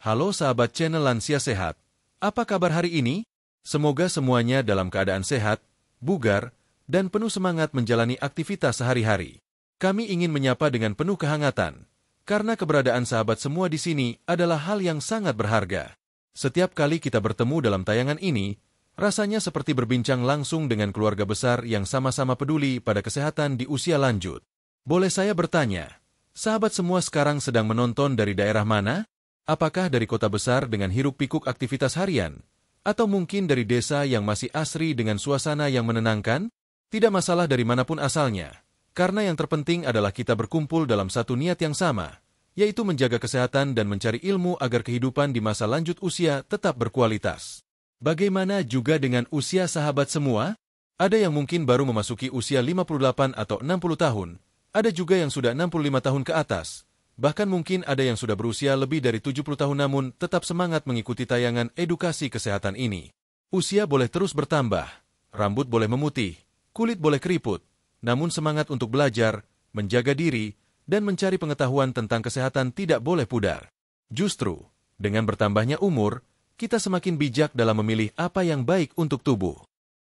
Halo sahabat channel Lansia Sehat. Apa kabar hari ini? Semoga semuanya dalam keadaan sehat, bugar, dan penuh semangat menjalani aktivitas sehari-hari. Kami ingin menyapa dengan penuh kehangatan, karena keberadaan sahabat semua di sini adalah hal yang sangat berharga. Setiap kali kita bertemu dalam tayangan ini, rasanya seperti berbincang langsung dengan keluarga besar yang sama-sama peduli pada kesehatan di usia lanjut. Boleh saya bertanya, sahabat semua sekarang sedang menonton dari daerah mana? Apakah dari kota besar dengan hiruk-pikuk aktivitas harian? Atau mungkin dari desa yang masih asri dengan suasana yang menenangkan? Tidak masalah dari manapun asalnya, karena yang terpenting adalah kita berkumpul dalam satu niat yang sama, yaitu menjaga kesehatan dan mencari ilmu agar kehidupan di masa lanjut usia tetap berkualitas. Bagaimana juga dengan usia sahabat semua? Ada yang mungkin baru memasuki usia 58 atau 60 tahun, ada juga yang sudah 65 tahun ke atas. Bahkan mungkin ada yang sudah berusia lebih dari 70 tahun namun tetap semangat mengikuti tayangan edukasi kesehatan ini. Usia boleh terus bertambah, rambut boleh memutih, kulit boleh keriput, namun semangat untuk belajar, menjaga diri, dan mencari pengetahuan tentang kesehatan tidak boleh pudar. Justru, dengan bertambahnya umur, kita semakin bijak dalam memilih apa yang baik untuk tubuh.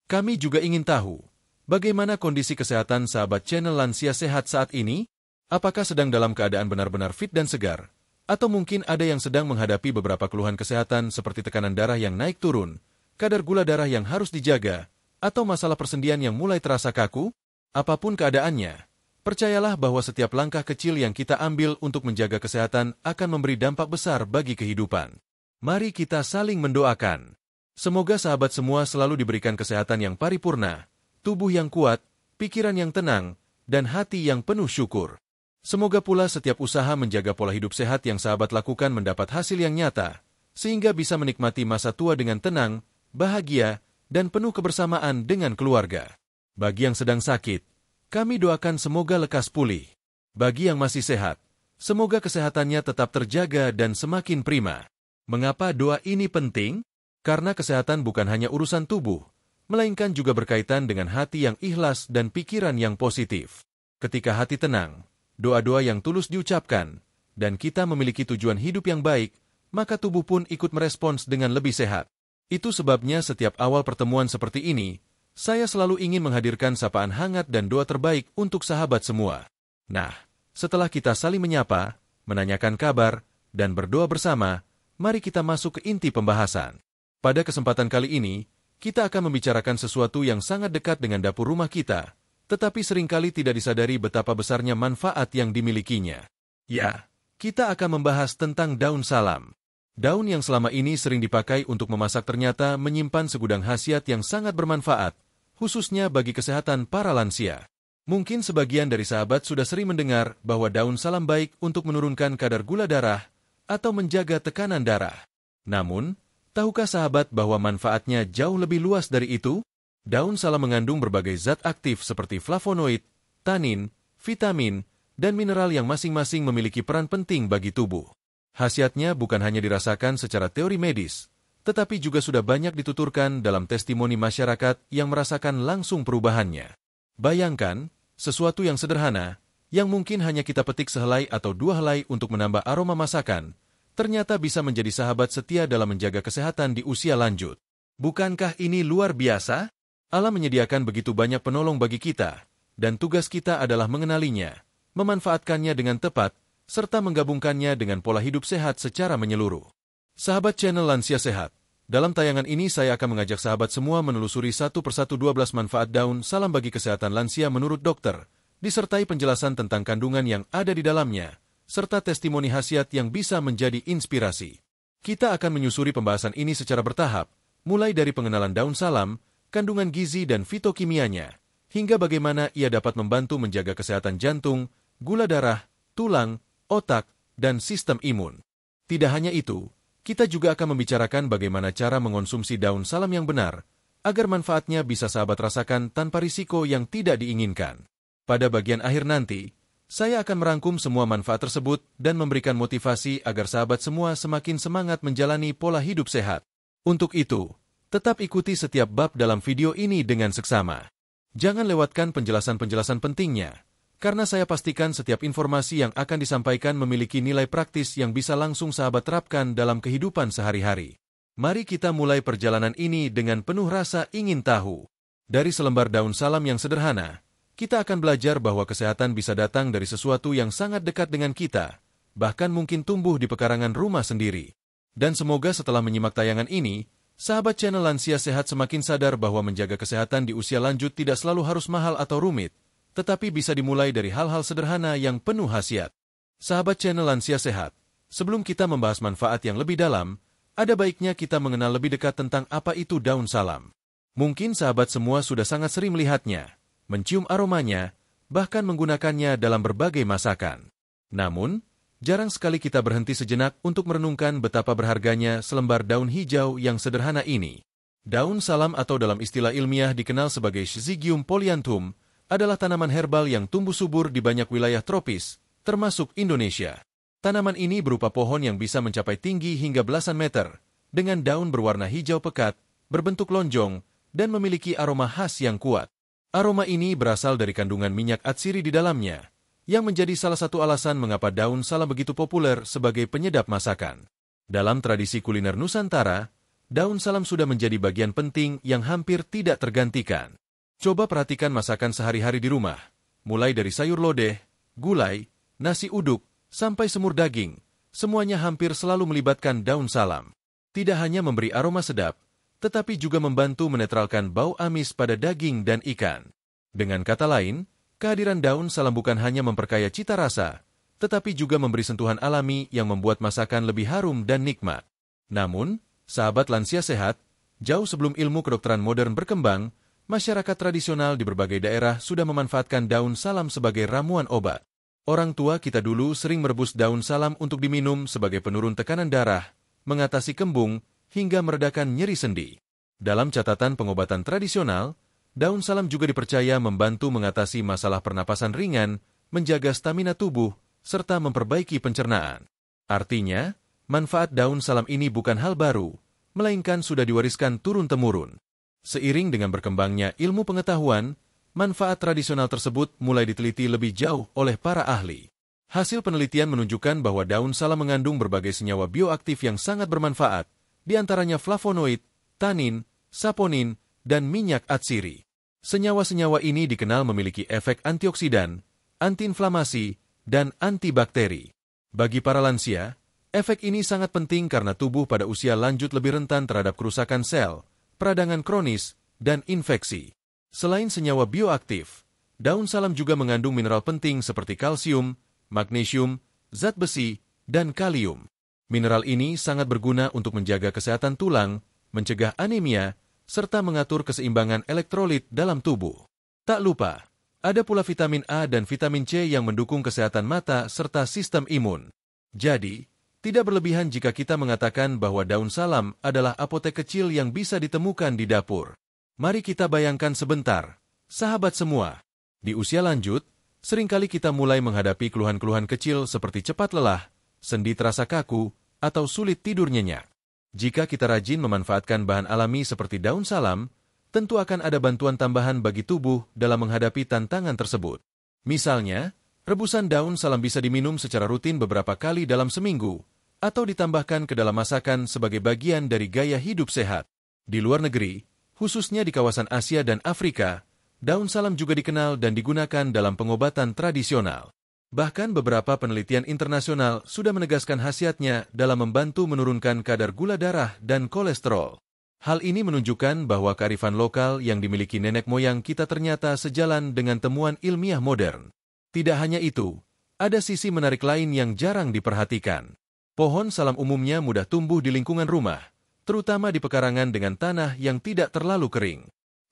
Kami juga ingin tahu, bagaimana kondisi kesehatan sahabat channel Lansia Sehat saat ini? Apakah sedang dalam keadaan benar-benar fit dan segar? Atau mungkin ada yang sedang menghadapi beberapa keluhan kesehatan seperti tekanan darah yang naik turun, kadar gula darah yang harus dijaga, atau masalah persendian yang mulai terasa kaku? Apapun keadaannya, percayalah bahwa setiap langkah kecil yang kita ambil untuk menjaga kesehatan akan memberi dampak besar bagi kehidupan. Mari kita saling mendoakan. Semoga sahabat semua selalu diberikan kesehatan yang paripurna, tubuh yang kuat, pikiran yang tenang, dan hati yang penuh syukur. Semoga pula setiap usaha menjaga pola hidup sehat yang sahabat lakukan mendapat hasil yang nyata, sehingga bisa menikmati masa tua dengan tenang, bahagia, dan penuh kebersamaan dengan keluarga. Bagi yang sedang sakit, kami doakan semoga lekas pulih. Bagi yang masih sehat, semoga kesehatannya tetap terjaga dan semakin prima. Mengapa doa ini penting? Karena kesehatan bukan hanya urusan tubuh, melainkan juga berkaitan dengan hati yang ikhlas dan pikiran yang positif. Ketika hati tenang, doa-doa yang tulus diucapkan, dan kita memiliki tujuan hidup yang baik, maka tubuh pun ikut merespons dengan lebih sehat. Itu sebabnya setiap awal pertemuan seperti ini, saya selalu ingin menghadirkan sapaan hangat dan doa terbaik untuk sahabat semua. Nah, setelah kita saling menyapa, menanyakan kabar, dan berdoa bersama, mari kita masuk ke inti pembahasan. Pada kesempatan kali ini, kita akan membicarakan sesuatu yang sangat dekat dengan dapur rumah kita, tetapi seringkali tidak disadari betapa besarnya manfaat yang dimilikinya. Ya, kita akan membahas tentang daun salam. Daun yang selama ini sering dipakai untuk memasak ternyata menyimpan segudang khasiat yang sangat bermanfaat, khususnya bagi kesehatan para lansia. Mungkin sebagian dari sahabat sudah sering mendengar bahwa daun salam baik untuk menurunkan kadar gula darah atau menjaga tekanan darah. Namun, tahukah sahabat bahwa manfaatnya jauh lebih luas dari itu? Daun salam mengandung berbagai zat aktif seperti flavonoid, tanin, vitamin, dan mineral yang masing-masing memiliki peran penting bagi tubuh. Khasiatnya bukan hanya dirasakan secara teori medis, tetapi juga sudah banyak dituturkan dalam testimoni masyarakat yang merasakan langsung perubahannya. Bayangkan, sesuatu yang sederhana, yang mungkin hanya kita petik sehelai atau dua helai untuk menambah aroma masakan, ternyata bisa menjadi sahabat setia dalam menjaga kesehatan di usia lanjut. Bukankah ini luar biasa? Allah menyediakan begitu banyak penolong bagi kita, dan tugas kita adalah mengenalinya, memanfaatkannya dengan tepat, serta menggabungkannya dengan pola hidup sehat secara menyeluruh. Sahabat channel Lansia Sehat, dalam tayangan ini saya akan mengajak sahabat semua menelusuri satu persatu 12 manfaat daun salam bagi kesehatan lansia menurut dokter, disertai penjelasan tentang kandungan yang ada di dalamnya, serta testimoni khasiat yang bisa menjadi inspirasi. Kita akan menyusuri pembahasan ini secara bertahap, mulai dari pengenalan daun salam, kandungan gizi dan fitokimianya, hingga bagaimana ia dapat membantu menjaga kesehatan jantung, gula darah, tulang, otak, dan sistem imun. Tidak hanya itu, kita juga akan membicarakan bagaimana cara mengonsumsi daun salam yang benar, agar manfaatnya bisa sahabat rasakan tanpa risiko yang tidak diinginkan. Pada bagian akhir nanti, saya akan merangkum semua manfaat tersebut dan memberikan motivasi agar sahabat semua semakin semangat menjalani pola hidup sehat. Untuk itu, tetap ikuti setiap bab dalam video ini dengan seksama. Jangan lewatkan penjelasan-penjelasan pentingnya, karena saya pastikan setiap informasi yang akan disampaikan memiliki nilai praktis yang bisa langsung sahabat terapkan dalam kehidupan sehari-hari. Mari kita mulai perjalanan ini dengan penuh rasa ingin tahu. Dari selembar daun salam yang sederhana, kita akan belajar bahwa kesehatan bisa datang dari sesuatu yang sangat dekat dengan kita, bahkan mungkin tumbuh di pekarangan rumah sendiri. Dan semoga setelah menyimak tayangan ini, sahabat channel Lansia Sehat semakin sadar bahwa menjaga kesehatan di usia lanjut tidak selalu harus mahal atau rumit, tetapi bisa dimulai dari hal-hal sederhana yang penuh khasiat. Sahabat channel Lansia Sehat, sebelum kita membahas manfaat yang lebih dalam, ada baiknya kita mengenal lebih dekat tentang apa itu daun salam. Mungkin sahabat semua sudah sangat sering melihatnya, mencium aromanya, bahkan menggunakannya dalam berbagai masakan. Namun, jarang sekali kita berhenti sejenak untuk merenungkan betapa berharganya selembar daun hijau yang sederhana ini. Daun salam atau dalam istilah ilmiah dikenal sebagai Syzygium polyanthum, adalah tanaman herbal yang tumbuh subur di banyak wilayah tropis, termasuk Indonesia. Tanaman ini berupa pohon yang bisa mencapai tinggi hingga belasan meter, dengan daun berwarna hijau pekat, berbentuk lonjong, dan memiliki aroma khas yang kuat. Aroma ini berasal dari kandungan minyak atsiri di dalamnya, yang menjadi salah satu alasan mengapa daun salam begitu populer sebagai penyedap masakan. Dalam tradisi kuliner Nusantara, daun salam sudah menjadi bagian penting yang hampir tidak tergantikan. Coba perhatikan masakan sehari-hari di rumah, mulai dari sayur lodeh, gulai, nasi uduk, sampai semur daging, semuanya hampir selalu melibatkan daun salam. Tidak hanya memberi aroma sedap, tetapi juga membantu menetralkan bau amis pada daging dan ikan. Dengan kata lain, kehadiran daun salam bukan hanya memperkaya cita rasa, tetapi juga memberi sentuhan alami yang membuat masakan lebih harum dan nikmat. Namun, sahabat Lansia Sehat, jauh sebelum ilmu kedokteran modern berkembang, masyarakat tradisional di berbagai daerah sudah memanfaatkan daun salam sebagai ramuan obat. Orang tua kita dulu sering merebus daun salam untuk diminum sebagai penurun tekanan darah, mengatasi kembung, hingga meredakan nyeri sendi. Dalam catatan pengobatan tradisional, daun salam juga dipercaya membantu mengatasi masalah pernapasan ringan, menjaga stamina tubuh, serta memperbaiki pencernaan. Artinya, manfaat daun salam ini bukan hal baru, melainkan sudah diwariskan turun-temurun. Seiring dengan berkembangnya ilmu pengetahuan, manfaat tradisional tersebut mulai diteliti lebih jauh oleh para ahli. Hasil penelitian menunjukkan bahwa daun salam mengandung berbagai senyawa bioaktif yang sangat bermanfaat, di antaranya flavonoid, tanin, saponin, dan minyak atsiri. Senyawa-senyawa ini dikenal memiliki efek antioksidan, antiinflamasi, dan antibakteri. Bagi para lansia, efek ini sangat penting karena tubuh pada usia lanjut lebih rentan terhadap kerusakan sel, peradangan kronis, dan infeksi. Selain senyawa bioaktif, daun salam juga mengandung mineral penting seperti kalsium, magnesium, zat besi, dan kalium. Mineral ini sangat berguna untuk menjaga kesehatan tulang, mencegah anemia, serta mengatur keseimbangan elektrolit dalam tubuh. Tak lupa, ada pula vitamin A dan vitamin C yang mendukung kesehatan mata serta sistem imun. Jadi, tidak berlebihan jika kita mengatakan bahwa daun salam adalah apotek kecil yang bisa ditemukan di dapur. Mari kita bayangkan sebentar, sahabat semua. Di usia lanjut, seringkali kita mulai menghadapi keluhan-keluhan kecil seperti cepat lelah, sendi terasa kaku, atau sulit tidur nyenyak. Jika kita rajin memanfaatkan bahan alami seperti daun salam, tentu akan ada bantuan tambahan bagi tubuh dalam menghadapi tantangan tersebut. Misalnya, rebusan daun salam bisa diminum secara rutin beberapa kali dalam seminggu, atau ditambahkan ke dalam masakan sebagai bagian dari gaya hidup sehat. Di luar negeri, khususnya di kawasan Asia dan Afrika, daun salam juga dikenal dan digunakan dalam pengobatan tradisional. Bahkan beberapa penelitian internasional sudah menegaskan khasiatnya dalam membantu menurunkan kadar gula darah dan kolesterol. Hal ini menunjukkan bahwa kearifan lokal yang dimiliki nenek moyang kita ternyata sejalan dengan temuan ilmiah modern. Tidak hanya itu, ada sisi menarik lain yang jarang diperhatikan. Pohon salam umumnya mudah tumbuh di lingkungan rumah, terutama di pekarangan dengan tanah yang tidak terlalu kering.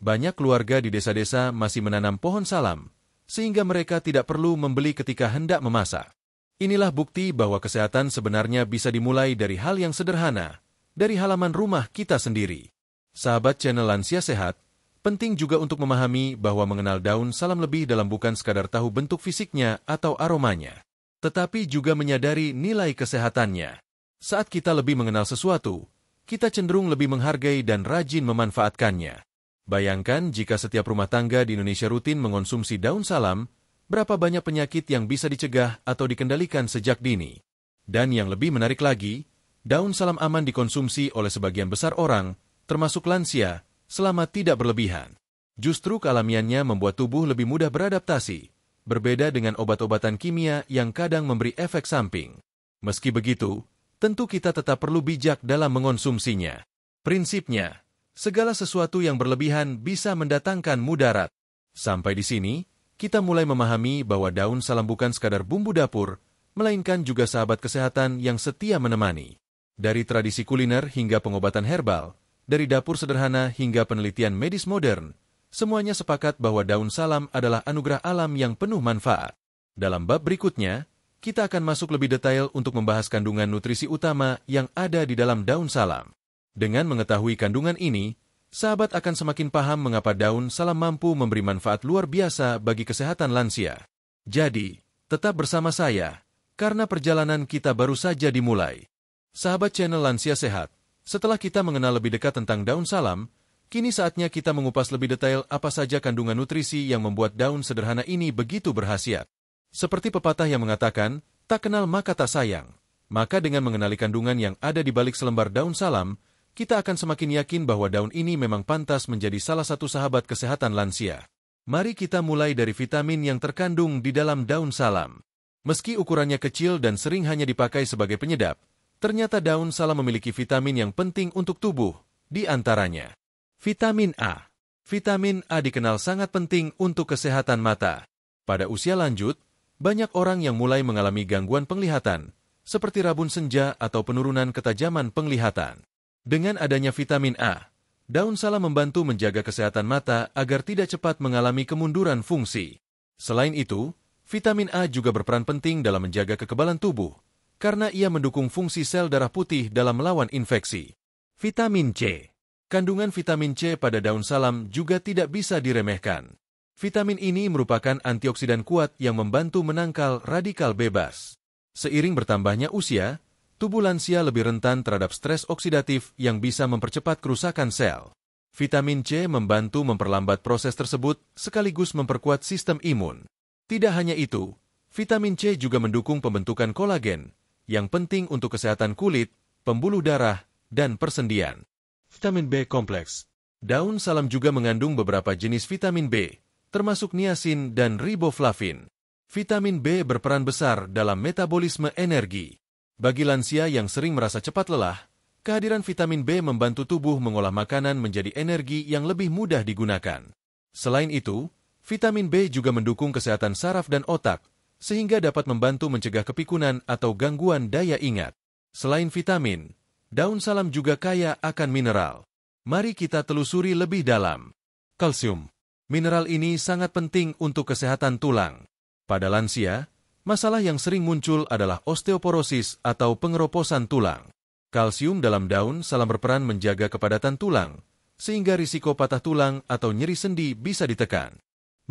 Banyak keluarga di desa-desa masih menanam pohon salam, sehingga mereka tidak perlu membeli ketika hendak memasak. Inilah bukti bahwa kesehatan sebenarnya bisa dimulai dari hal yang sederhana, dari halaman rumah kita sendiri. Sahabat channel Lansia Sehat, penting juga untuk memahami bahwa mengenal daun salam lebih dalam bukan sekadar tahu bentuk fisiknya atau aromanya, tetapi juga menyadari nilai kesehatannya. Saat kita lebih mengenal sesuatu, kita cenderung lebih menghargai dan rajin memanfaatkannya. Bayangkan jika setiap rumah tangga di Indonesia rutin mengonsumsi daun salam, berapa banyak penyakit yang bisa dicegah atau dikendalikan sejak dini. Dan yang lebih menarik lagi, daun salam aman dikonsumsi oleh sebagian besar orang, termasuk lansia, selama tidak berlebihan. Justru kealamiannya membuat tubuh lebih mudah beradaptasi, berbeda dengan obat-obatan kimia yang kadang memberi efek samping. Meski begitu, tentu kita tetap perlu bijak dalam mengonsumsinya. Prinsipnya, segala sesuatu yang berlebihan bisa mendatangkan mudarat. Sampai di sini, kita mulai memahami bahwa daun salam bukan sekadar bumbu dapur, melainkan juga sahabat kesehatan yang setia menemani. Dari tradisi kuliner hingga pengobatan herbal, dari dapur sederhana hingga penelitian medis modern, semuanya sepakat bahwa daun salam adalah anugerah alam yang penuh manfaat. Dalam bab berikutnya, kita akan masuk lebih detail untuk membahas kandungan nutrisi utama yang ada di dalam daun salam. Dengan mengetahui kandungan ini, sahabat akan semakin paham mengapa daun salam mampu memberi manfaat luar biasa bagi kesehatan lansia. Jadi, tetap bersama saya, karena perjalanan kita baru saja dimulai. Sahabat channel Lansia Sehat, setelah kita mengenal lebih dekat tentang daun salam, kini saatnya kita mengupas lebih detail apa saja kandungan nutrisi yang membuat daun sederhana ini begitu berkhasiat. Seperti pepatah yang mengatakan, tak kenal maka tak sayang. Maka dengan mengenali kandungan yang ada di balik selembar daun salam, kita akan semakin yakin bahwa daun ini memang pantas menjadi salah satu sahabat kesehatan lansia. Mari kita mulai dari vitamin yang terkandung di dalam daun salam. Meski ukurannya kecil dan sering hanya dipakai sebagai penyedap, ternyata daun salam memiliki vitamin yang penting untuk tubuh, di antaranya Vitamin A. Vitamin A dikenal sangat penting untuk kesehatan mata. Pada usia lanjut, banyak orang yang mulai mengalami gangguan penglihatan, seperti rabun senja atau penurunan ketajaman penglihatan. Dengan adanya vitamin A, daun salam membantu menjaga kesehatan mata agar tidak cepat mengalami kemunduran fungsi. Selain itu, vitamin A juga berperan penting dalam menjaga kekebalan tubuh, karena ia mendukung fungsi sel darah putih dalam melawan infeksi. Vitamin C. Kandungan vitamin C pada daun salam juga tidak bisa diremehkan. Vitamin ini merupakan antioksidan kuat yang membantu menangkal radikal bebas. Seiring bertambahnya usia, tubuh lansia lebih rentan terhadap stres oksidatif yang bisa mempercepat kerusakan sel. Vitamin C membantu memperlambat proses tersebut sekaligus memperkuat sistem imun. Tidak hanya itu, vitamin C juga mendukung pembentukan kolagen, yang penting untuk kesehatan kulit, pembuluh darah, dan persendian. Vitamin B kompleks. Daun salam juga mengandung beberapa jenis vitamin B, termasuk niacin dan riboflavin. Vitamin B berperan besar dalam metabolisme energi. Bagi lansia yang sering merasa cepat lelah, kehadiran vitamin B membantu tubuh mengolah makanan menjadi energi yang lebih mudah digunakan. Selain itu, vitamin B juga mendukung kesehatan saraf dan otak, sehingga dapat membantu mencegah kepikunan atau gangguan daya ingat. Selain vitamin, daun salam juga kaya akan mineral. Mari kita telusuri lebih dalam. Kalsium. Mineral ini sangat penting untuk kesehatan tulang. Pada lansia, masalah yang sering muncul adalah osteoporosis atau pengeroposan tulang. Kalsium dalam daun salam berperan menjaga kepadatan tulang, sehingga risiko patah tulang atau nyeri sendi bisa ditekan.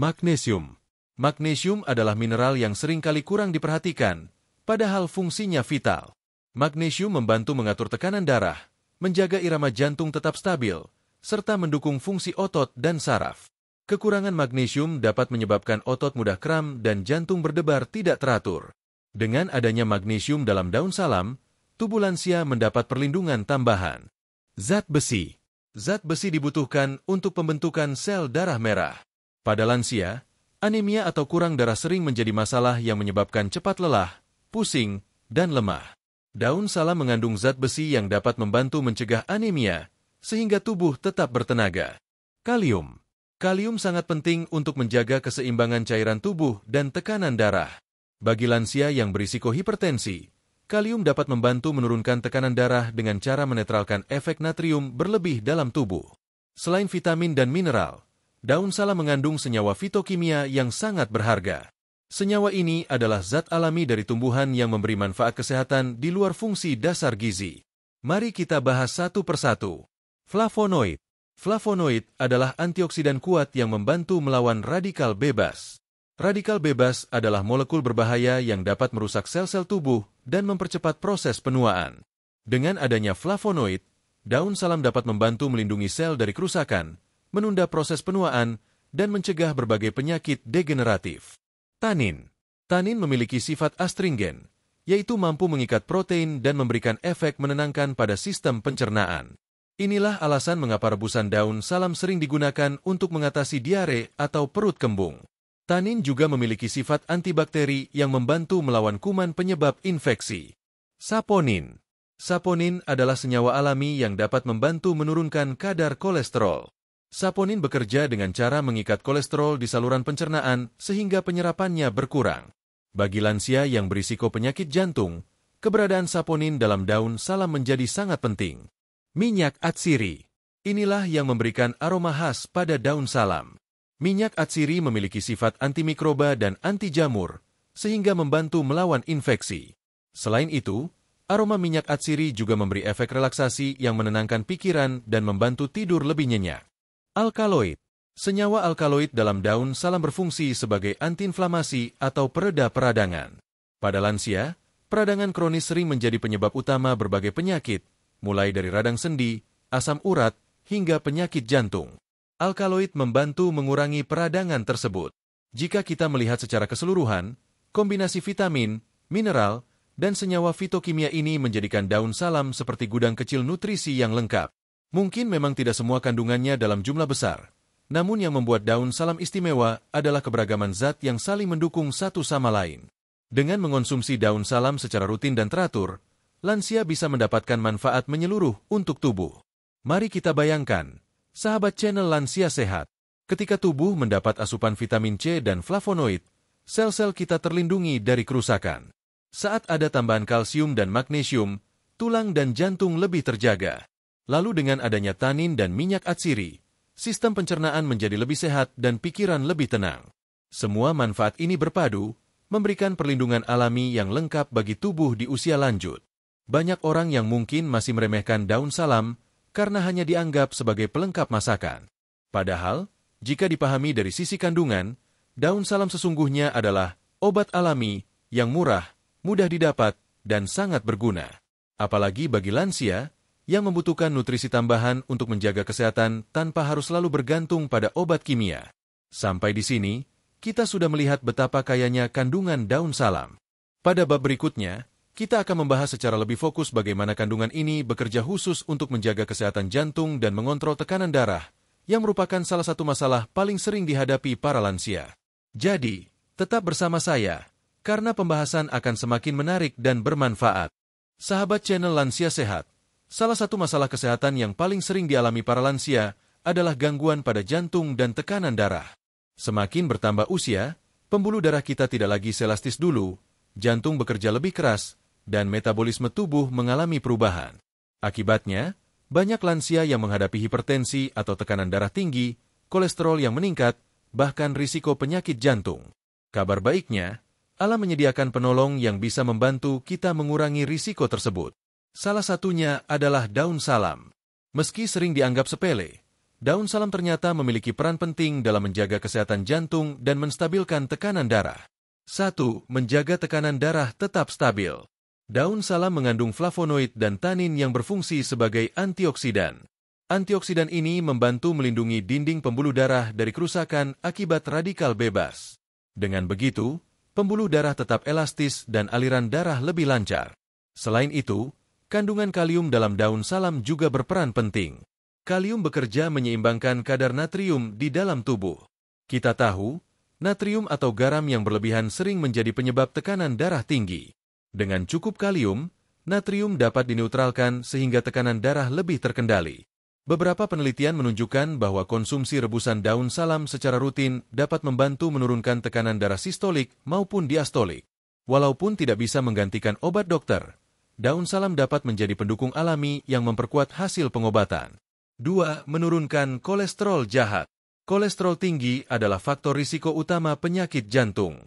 Magnesium. Magnesium adalah mineral yang seringkali kurang diperhatikan, padahal fungsinya vital. Magnesium membantu mengatur tekanan darah, menjaga irama jantung tetap stabil, serta mendukung fungsi otot dan saraf. Kekurangan magnesium dapat menyebabkan otot mudah kram dan jantung berdebar tidak teratur. Dengan adanya magnesium dalam daun salam, tubuh lansia mendapat perlindungan tambahan. Zat besi. Zat besi dibutuhkan untuk pembentukan sel darah merah. Pada lansia, anemia atau kurang darah sering menjadi masalah yang menyebabkan cepat lelah, pusing, dan lemah. Daun salam mengandung zat besi yang dapat membantu mencegah anemia, sehingga tubuh tetap bertenaga. Kalium. Kalium sangat penting untuk menjaga keseimbangan cairan tubuh dan tekanan darah. Bagi lansia yang berisiko hipertensi, kalium dapat membantu menurunkan tekanan darah dengan cara menetralkan efek natrium berlebih dalam tubuh. Selain vitamin dan mineral, daun salam mengandung senyawa fitokimia yang sangat berharga. Senyawa ini adalah zat alami dari tumbuhan yang memberi manfaat kesehatan di luar fungsi dasar gizi. Mari kita bahas satu persatu. Flavonoid. Flavonoid adalah antioksidan kuat yang membantu melawan radikal bebas. Radikal bebas adalah molekul berbahaya yang dapat merusak sel-sel tubuh dan mempercepat proses penuaan. Dengan adanya flavonoid, daun salam dapat membantu melindungi sel dari kerusakan, menunda proses penuaan, dan mencegah berbagai penyakit degeneratif. Tanin. Tanin memiliki sifat astringen, yaitu mampu mengikat protein dan memberikan efek menenangkan pada sistem pencernaan. Inilah alasan mengapa rebusan daun salam sering digunakan untuk mengatasi diare atau perut kembung. Tanin juga memiliki sifat antibakteri yang membantu melawan kuman penyebab infeksi. Saponin. Saponin adalah senyawa alami yang dapat membantu menurunkan kadar kolesterol. Saponin bekerja dengan cara mengikat kolesterol di saluran pencernaan sehingga penyerapannya berkurang. Bagi lansia yang berisiko penyakit jantung, keberadaan saponin dalam daun salam menjadi sangat penting. Minyak atsiri. Inilah yang memberikan aroma khas pada daun salam. Minyak atsiri memiliki sifat antimikroba dan anti jamur, sehingga membantu melawan infeksi. Selain itu, aroma minyak atsiri juga memberi efek relaksasi yang menenangkan pikiran dan membantu tidur lebih nyenyak. Alkaloid. Senyawa alkaloid dalam daun salam berfungsi sebagai antiinflamasi atau pereda peradangan. Pada lansia, peradangan kronis sering menjadi penyebab utama berbagai penyakit, mulai dari radang sendi, asam urat, hingga penyakit jantung. Alkaloid membantu mengurangi peradangan tersebut. Jika kita melihat secara keseluruhan, kombinasi vitamin, mineral, dan senyawa fitokimia ini menjadikan daun salam seperti gudang kecil nutrisi yang lengkap. Mungkin memang tidak semua kandungannya dalam jumlah besar, namun yang membuat daun salam istimewa adalah keberagaman zat yang saling mendukung satu sama lain. Dengan mengonsumsi daun salam secara rutin dan teratur, lansia bisa mendapatkan manfaat menyeluruh untuk tubuh. Mari kita bayangkan, sahabat channel Lansia Sehat, ketika tubuh mendapat asupan vitamin C dan flavonoid, sel-sel kita terlindungi dari kerusakan. Saat ada tambahan kalsium dan magnesium, tulang dan jantung lebih terjaga. Lalu dengan adanya tanin dan minyak atsiri, sistem pencernaan menjadi lebih sehat dan pikiran lebih tenang. Semua manfaat ini berpadu, memberikan perlindungan alami yang lengkap bagi tubuh di usia lanjut. Banyak orang yang mungkin masih meremehkan daun salam karena hanya dianggap sebagai pelengkap masakan. Padahal, jika dipahami dari sisi kandungan, daun salam sesungguhnya adalah obat alami yang murah, mudah didapat, dan sangat berguna. Apalagi bagi lansia yang membutuhkan nutrisi tambahan untuk menjaga kesehatan tanpa harus selalu bergantung pada obat kimia. Sampai di sini, kita sudah melihat betapa kayanya kandungan daun salam. Pada bab berikutnya, kita akan membahas secara lebih fokus bagaimana kandungan ini bekerja khusus untuk menjaga kesehatan jantung dan mengontrol tekanan darah, yang merupakan salah satu masalah paling sering dihadapi para lansia. Jadi, tetap bersama saya, karena pembahasan akan semakin menarik dan bermanfaat. Sahabat channel Lansia Sehat, salah satu masalah kesehatan yang paling sering dialami para lansia adalah gangguan pada jantung dan tekanan darah. Semakin bertambah usia, pembuluh darah kita tidak lagi selastis dulu, jantung bekerja lebih keras, dan metabolisme tubuh mengalami perubahan. Akibatnya, banyak lansia yang menghadapi hipertensi atau tekanan darah tinggi, kolesterol yang meningkat, bahkan risiko penyakit jantung. Kabar baiknya, alam menyediakan penolong yang bisa membantu kita mengurangi risiko tersebut. Salah satunya adalah daun salam. Meski sering dianggap sepele, daun salam ternyata memiliki peran penting dalam menjaga kesehatan jantung dan menstabilkan tekanan darah. 1. Menjaga tekanan darah tetap stabil. Daun salam mengandung flavonoid dan tanin yang berfungsi sebagai antioksidan. Antioksidan ini membantu melindungi dinding pembuluh darah dari kerusakan akibat radikal bebas. Dengan begitu, pembuluh darah tetap elastis dan aliran darah lebih lancar. Selain itu, kandungan kalium dalam daun salam juga berperan penting. Kalium bekerja menyeimbangkan kadar natrium di dalam tubuh. Kita tahu, natrium atau garam yang berlebihan sering menjadi penyebab tekanan darah tinggi. Dengan cukup kalium, natrium dapat dineutralkan sehingga tekanan darah lebih terkendali. Beberapa penelitian menunjukkan bahwa konsumsi rebusan daun salam secara rutin dapat membantu menurunkan tekanan darah sistolik maupun diastolik. Walaupun tidak bisa menggantikan obat dokter, daun salam dapat menjadi pendukung alami yang memperkuat hasil pengobatan. 2. Menurunkan kolesterol jahat. Kolesterol tinggi adalah faktor risiko utama penyakit jantung.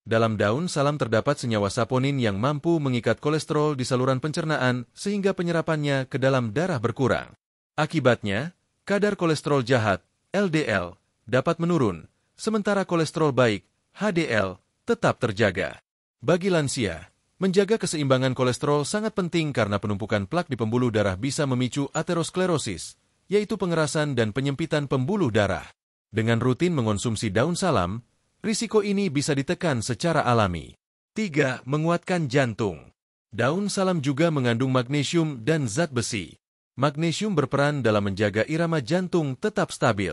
Dalam daun salam terdapat senyawa saponin yang mampu mengikat kolesterol di saluran pencernaan sehingga penyerapannya ke dalam darah berkurang. Akibatnya, kadar kolesterol jahat, LDL, dapat menurun, sementara kolesterol baik, HDL, tetap terjaga. Bagi lansia, menjaga keseimbangan kolesterol sangat penting karena penumpukan plak di pembuluh darah bisa memicu aterosklerosis, yaitu pengerasan dan penyempitan pembuluh darah. Dengan rutin mengonsumsi daun salam, risiko ini bisa ditekan secara alami. 3. Menguatkan jantung. Daun salam juga mengandung magnesium dan zat besi. Magnesium berperan dalam menjaga irama jantung tetap stabil.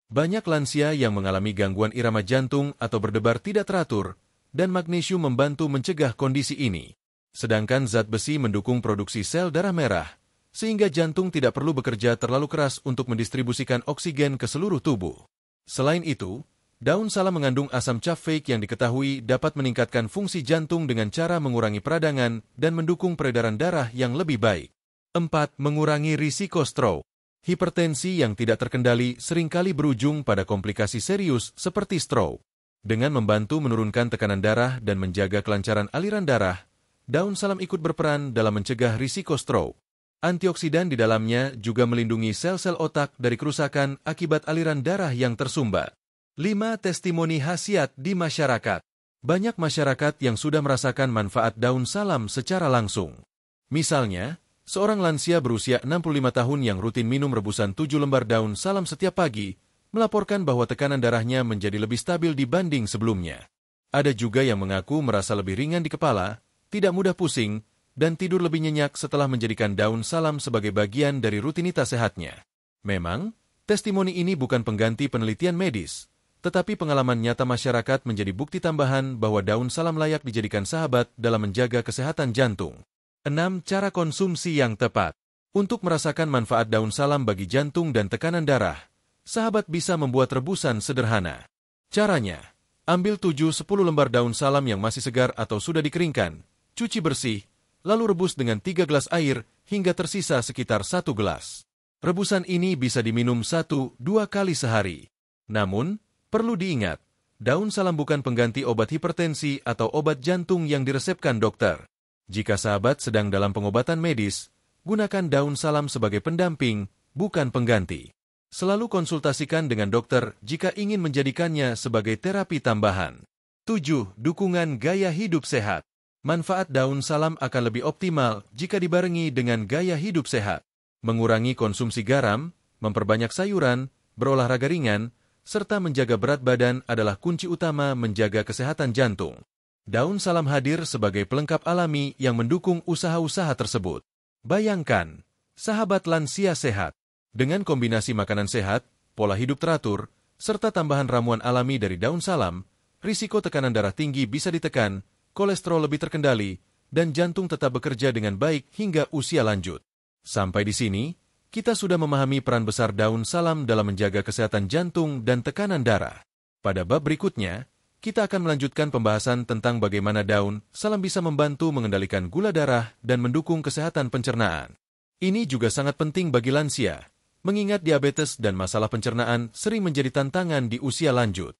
Banyak lansia yang mengalami gangguan irama jantung atau berdebar tidak teratur, dan magnesium membantu mencegah kondisi ini. Sedangkan zat besi mendukung produksi sel darah merah, sehingga jantung tidak perlu bekerja terlalu keras untuk mendistribusikan oksigen ke seluruh tubuh. Selain itu, daun salam mengandung asam caffeik yang diketahui dapat meningkatkan fungsi jantung dengan cara mengurangi peradangan dan mendukung peredaran darah yang lebih baik. 4. Mengurangi risiko stroke. Hipertensi yang tidak terkendali seringkali berujung pada komplikasi serius seperti stroke. Dengan membantu menurunkan tekanan darah dan menjaga kelancaran aliran darah, daun salam ikut berperan dalam mencegah risiko stroke. Antioksidan di dalamnya juga melindungi sel-sel otak dari kerusakan akibat aliran darah yang tersumbat. 5. Testimoni khasiat di masyarakat. Banyak masyarakat yang sudah merasakan manfaat daun salam secara langsung. Misalnya, seorang lansia berusia 65 tahun yang rutin minum rebusan 7 lembar daun salam setiap pagi, melaporkan bahwa tekanan darahnya menjadi lebih stabil dibanding sebelumnya. Ada juga yang mengaku merasa lebih ringan di kepala, tidak mudah pusing, dan tidur lebih nyenyak setelah menjadikan daun salam sebagai bagian dari rutinitas sehatnya. Memang, testimoni ini bukan pengganti penelitian medis, tetapi pengalaman nyata masyarakat menjadi bukti tambahan bahwa daun salam layak dijadikan sahabat dalam menjaga kesehatan jantung. 6. Cara konsumsi yang tepat. Untuk merasakan manfaat daun salam bagi jantung dan tekanan darah, sahabat bisa membuat rebusan sederhana. Caranya, ambil 7-10 lembar daun salam yang masih segar atau sudah dikeringkan, cuci bersih, lalu rebus dengan 3 gelas air hingga tersisa sekitar 1 gelas. Rebusan ini bisa diminum 1-2 kali sehari. Namun, perlu diingat, daun salam bukan pengganti obat hipertensi atau obat jantung yang diresepkan dokter. Jika sahabat sedang dalam pengobatan medis, gunakan daun salam sebagai pendamping, bukan pengganti. Selalu konsultasikan dengan dokter jika ingin menjadikannya sebagai terapi tambahan. 7. Dukungan gaya hidup sehat. Manfaat daun salam akan lebih optimal jika dibarengi dengan gaya hidup sehat. Mengurangi konsumsi garam, memperbanyak sayuran, berolahraga ringan, serta menjaga berat badan adalah kunci utama menjaga kesehatan jantung. Daun salam hadir sebagai pelengkap alami yang mendukung usaha-usaha tersebut. Bayangkan, sahabat lansia sehat. Dengan kombinasi makanan sehat, pola hidup teratur, serta tambahan ramuan alami dari daun salam, risiko tekanan darah tinggi bisa ditekan, kolesterol lebih terkendali, dan jantung tetap bekerja dengan baik hingga usia lanjut. Sampai di sini, kita sudah memahami peran besar daun salam dalam menjaga kesehatan jantung dan tekanan darah. Pada bab berikutnya, kita akan melanjutkan pembahasan tentang bagaimana daun salam bisa membantu mengendalikan gula darah dan mendukung kesehatan pencernaan. Ini juga sangat penting bagi lansia, mengingat diabetes dan masalah pencernaan sering menjadi tantangan di usia lanjut.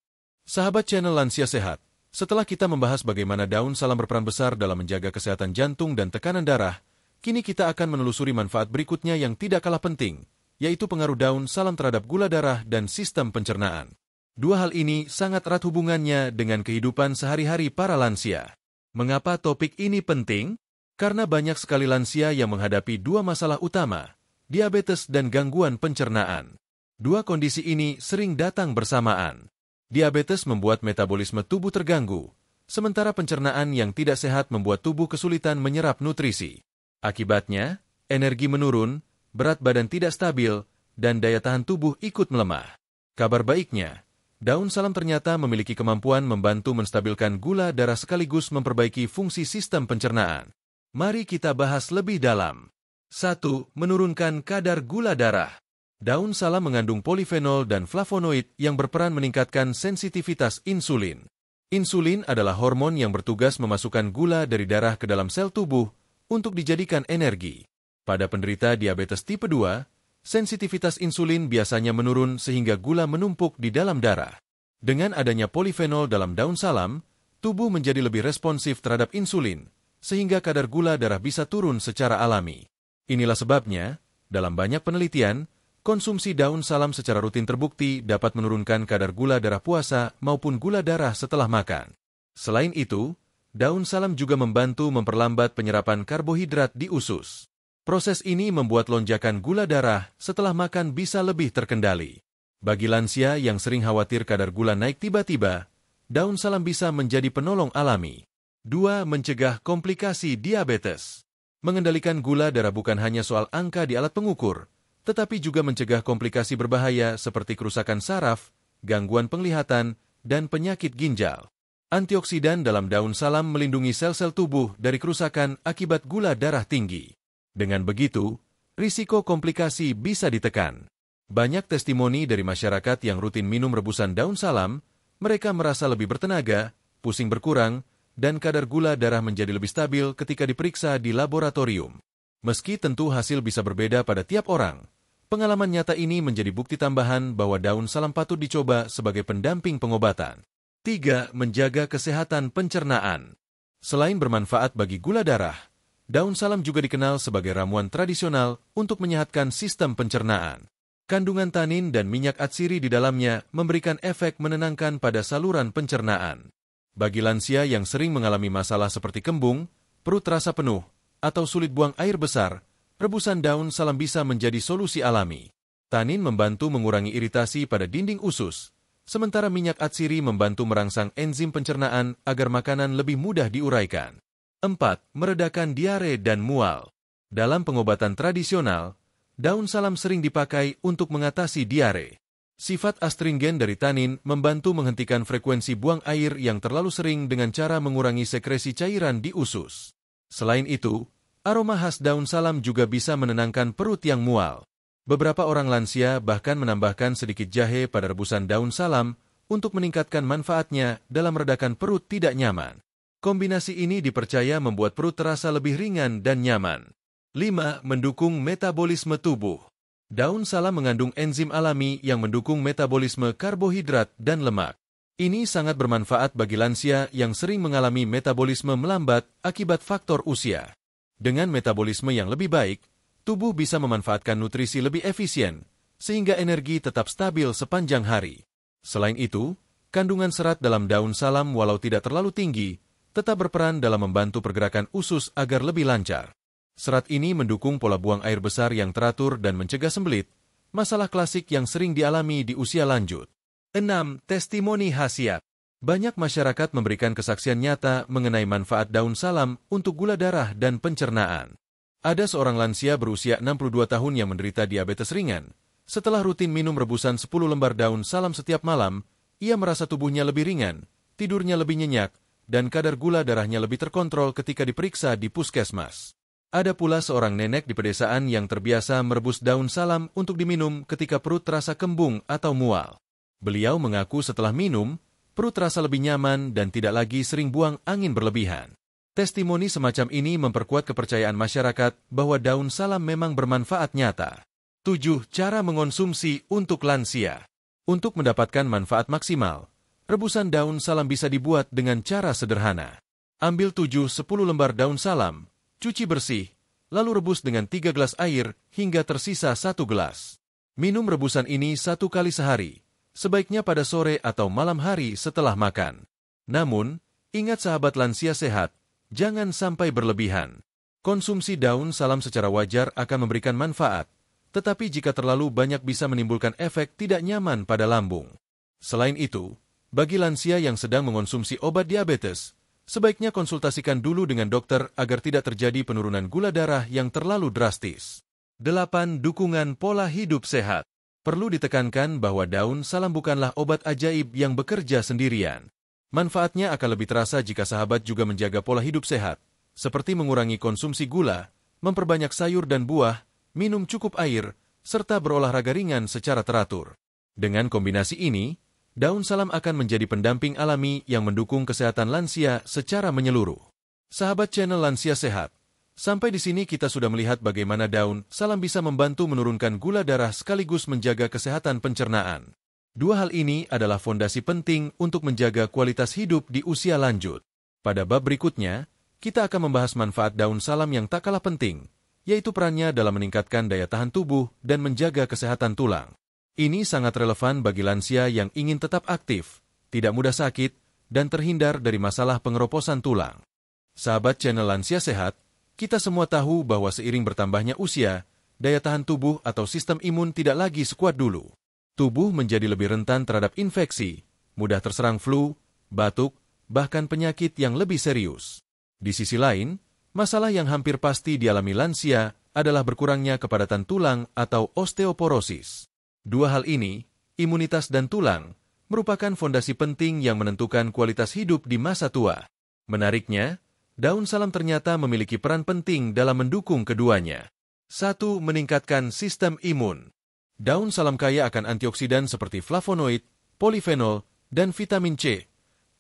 Sahabat channel Lansia Sehat, setelah kita membahas bagaimana daun salam berperan besar dalam menjaga kesehatan jantung dan tekanan darah, kini kita akan menelusuri manfaat berikutnya yang tidak kalah penting, yaitu pengaruh daun salam terhadap gula darah dan sistem pencernaan. Dua hal ini sangat erat hubungannya dengan kehidupan sehari-hari para lansia. Mengapa topik ini penting? Karena banyak sekali lansia yang menghadapi dua masalah utama, diabetes dan gangguan pencernaan. Dua kondisi ini sering datang bersamaan. Diabetes membuat metabolisme tubuh terganggu, sementara pencernaan yang tidak sehat membuat tubuh kesulitan menyerap nutrisi. Akibatnya, energi menurun, berat badan tidak stabil, dan daya tahan tubuh ikut melemah. Kabar baiknya, daun salam ternyata memiliki kemampuan membantu menstabilkan gula darah sekaligus memperbaiki fungsi sistem pencernaan. Mari kita bahas lebih dalam. 1. Menurunkan kadar gula darah. Daun salam mengandung polifenol dan flavonoid yang berperan meningkatkan sensitivitas insulin. Insulin adalah hormon yang bertugas memasukkan gula dari darah ke dalam sel tubuh untuk dijadikan energi. Pada penderita diabetes tipe 2, sensitivitas insulin biasanya menurun sehingga gula menumpuk di dalam darah. Dengan adanya polifenol dalam daun salam, tubuh menjadi lebih responsif terhadap insulin, sehingga kadar gula darah bisa turun secara alami. Inilah sebabnya, dalam banyak penelitian, konsumsi daun salam secara rutin terbukti dapat menurunkan kadar gula darah puasa maupun gula darah setelah makan. Selain itu, daun salam juga membantu memperlambat penyerapan karbohidrat di usus. Proses ini membuat lonjakan gula darah setelah makan bisa lebih terkendali. Bagi lansia yang sering khawatir kadar gula naik tiba-tiba, daun salam bisa menjadi penolong alami. 2. Mencegah komplikasi diabetes. Mengendalikan gula darah bukan hanya soal angka di alat pengukur, tetapi juga mencegah komplikasi berbahaya seperti kerusakan saraf, gangguan penglihatan, dan penyakit ginjal. Antioksidan dalam daun salam melindungi sel-sel tubuh dari kerusakan akibat gula darah tinggi. Dengan begitu, risiko komplikasi bisa ditekan. Banyak testimoni dari masyarakat yang rutin minum rebusan daun salam, mereka merasa lebih bertenaga, pusing berkurang, dan kadar gula darah menjadi lebih stabil ketika diperiksa di laboratorium. Meski tentu hasil bisa berbeda pada tiap orang, pengalaman nyata ini menjadi bukti tambahan bahwa daun salam patut dicoba sebagai pendamping pengobatan. 3. Menjaga kesehatan pencernaan. Selain bermanfaat bagi gula darah, daun salam juga dikenal sebagai ramuan tradisional untuk menyehatkan sistem pencernaan. Kandungan tanin dan minyak atsiri di dalamnya memberikan efek menenangkan pada saluran pencernaan. Bagi lansia yang sering mengalami masalah seperti kembung, perut terasa penuh, atau sulit buang air besar, rebusan daun salam bisa menjadi solusi alami. Tanin membantu mengurangi iritasi pada dinding usus, sementara minyak atsiri membantu merangsang enzim pencernaan agar makanan lebih mudah diuraikan. 4. Meredakan diare dan mual. Dalam pengobatan tradisional, daun salam sering dipakai untuk mengatasi diare. Sifat astringen dari tanin membantu menghentikan frekuensi buang air yang terlalu sering dengan cara mengurangi sekresi cairan di usus. Selain itu, aroma khas daun salam juga bisa menenangkan perut yang mual. Beberapa orang lansia bahkan menambahkan sedikit jahe pada rebusan daun salam untuk meningkatkan manfaatnya dalam meredakan perut tidak nyaman. Kombinasi ini dipercaya membuat perut terasa lebih ringan dan nyaman. 5. Mendukung metabolisme tubuh. Daun salam mengandung enzim alami yang mendukung metabolisme karbohidrat dan lemak. Ini sangat bermanfaat bagi lansia yang sering mengalami metabolisme melambat akibat faktor usia. Dengan metabolisme yang lebih baik, tubuh bisa memanfaatkan nutrisi lebih efisien, sehingga energi tetap stabil sepanjang hari. Selain itu, kandungan serat dalam daun salam walau tidak terlalu tinggi, tetap berperan dalam membantu pergerakan usus agar lebih lancar. Serat ini mendukung pola buang air besar yang teratur dan mencegah sembelit, masalah klasik yang sering dialami di usia lanjut. 6. Testimoni khasiat. Banyak masyarakat memberikan kesaksian nyata mengenai manfaat daun salam untuk gula darah dan pencernaan. Ada seorang lansia berusia 62 tahun yang menderita diabetes ringan. Setelah rutin minum rebusan 10 lembar daun salam setiap malam, ia merasa tubuhnya lebih ringan, tidurnya lebih nyenyak, dan kadar gula darahnya lebih terkontrol ketika diperiksa di puskesmas. Ada pula seorang nenek di pedesaan yang terbiasa merebus daun salam untuk diminum ketika perut terasa kembung atau mual. Beliau mengaku setelah minum, perut terasa lebih nyaman dan tidak lagi sering buang angin berlebihan. Testimoni semacam ini memperkuat kepercayaan masyarakat bahwa daun salam memang bermanfaat nyata. 7. Cara mengonsumsi untuk lansia. Untuk mendapatkan manfaat maksimal, rebusan daun salam bisa dibuat dengan cara sederhana. Ambil 7-10 lembar daun salam, cuci bersih, lalu rebus dengan 3 gelas air hingga tersisa 1 gelas. Minum rebusan ini 1 kali sehari, sebaiknya pada sore atau malam hari setelah makan. Namun, ingat sahabat lansia sehat, jangan sampai berlebihan. Konsumsi daun salam secara wajar akan memberikan manfaat, tetapi jika terlalu banyak bisa menimbulkan efek tidak nyaman pada lambung. Selain itu, bagi lansia yang sedang mengonsumsi obat diabetes, sebaiknya konsultasikan dulu dengan dokter agar tidak terjadi penurunan gula darah yang terlalu drastis. 8. Dukungan pola hidup sehat. Perlu ditekankan bahwa daun salam bukanlah obat ajaib yang bekerja sendirian. Manfaatnya akan lebih terasa jika sahabat juga menjaga pola hidup sehat, seperti mengurangi konsumsi gula, memperbanyak sayur dan buah, minum cukup air, serta berolahraga ringan secara teratur. Dengan kombinasi ini, daun salam akan menjadi pendamping alami yang mendukung kesehatan lansia secara menyeluruh. Sahabat channel Lansia Sehat, sampai di sini kita sudah melihat bagaimana daun salam bisa membantu menurunkan gula darah sekaligus menjaga kesehatan pencernaan. 2 hal ini adalah fondasi penting untuk menjaga kualitas hidup di usia lanjut. Pada bab berikutnya, kita akan membahas manfaat daun salam yang tak kalah penting, yaitu perannya dalam meningkatkan daya tahan tubuh dan menjaga kesehatan tulang. Ini sangat relevan bagi lansia yang ingin tetap aktif, tidak mudah sakit, dan terhindar dari masalah pengeroposan tulang. Sahabat channel Lansia Sehat, kita semua tahu bahwa seiring bertambahnya usia, daya tahan tubuh atau sistem imun tidak lagi sekuat dulu. Tubuh menjadi lebih rentan terhadap infeksi, mudah terserang flu, batuk, bahkan penyakit yang lebih serius. Di sisi lain, masalah yang hampir pasti dialami lansia adalah berkurangnya kepadatan tulang atau osteoporosis. Dua hal ini, imunitas dan tulang, merupakan fondasi penting yang menentukan kualitas hidup di masa tua. Menariknya, daun salam ternyata memiliki peran penting dalam mendukung keduanya. 1. Meningkatkan sistem imun. Daun salam kaya akan antioksidan seperti flavonoid, polifenol, dan vitamin C.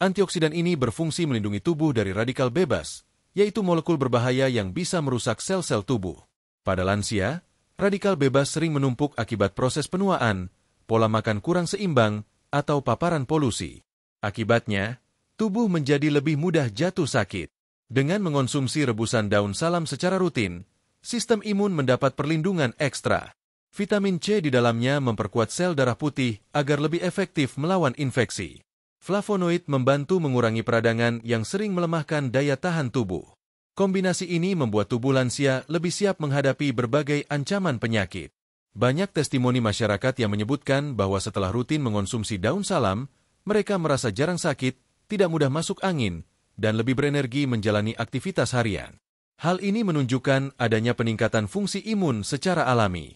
Antioksidan ini berfungsi melindungi tubuh dari radikal bebas, yaitu molekul berbahaya yang bisa merusak sel-sel tubuh. Pada lansia, radikal bebas sering menumpuk akibat proses penuaan, pola makan kurang seimbang, atau paparan polusi. Akibatnya, tubuh menjadi lebih mudah jatuh sakit. Dengan mengonsumsi rebusan daun salam secara rutin, sistem imun mendapat perlindungan ekstra. Vitamin C di dalamnya memperkuat sel darah putih agar lebih efektif melawan infeksi. Flavonoid membantu mengurangi peradangan yang sering melemahkan daya tahan tubuh. Kombinasi ini membuat tubuh lansia lebih siap menghadapi berbagai ancaman penyakit. Banyak testimoni masyarakat yang menyebutkan bahwa setelah rutin mengonsumsi daun salam, mereka merasa jarang sakit, tidak mudah masuk angin, dan lebih berenergi menjalani aktivitas harian. Hal ini menunjukkan adanya peningkatan fungsi imun secara alami.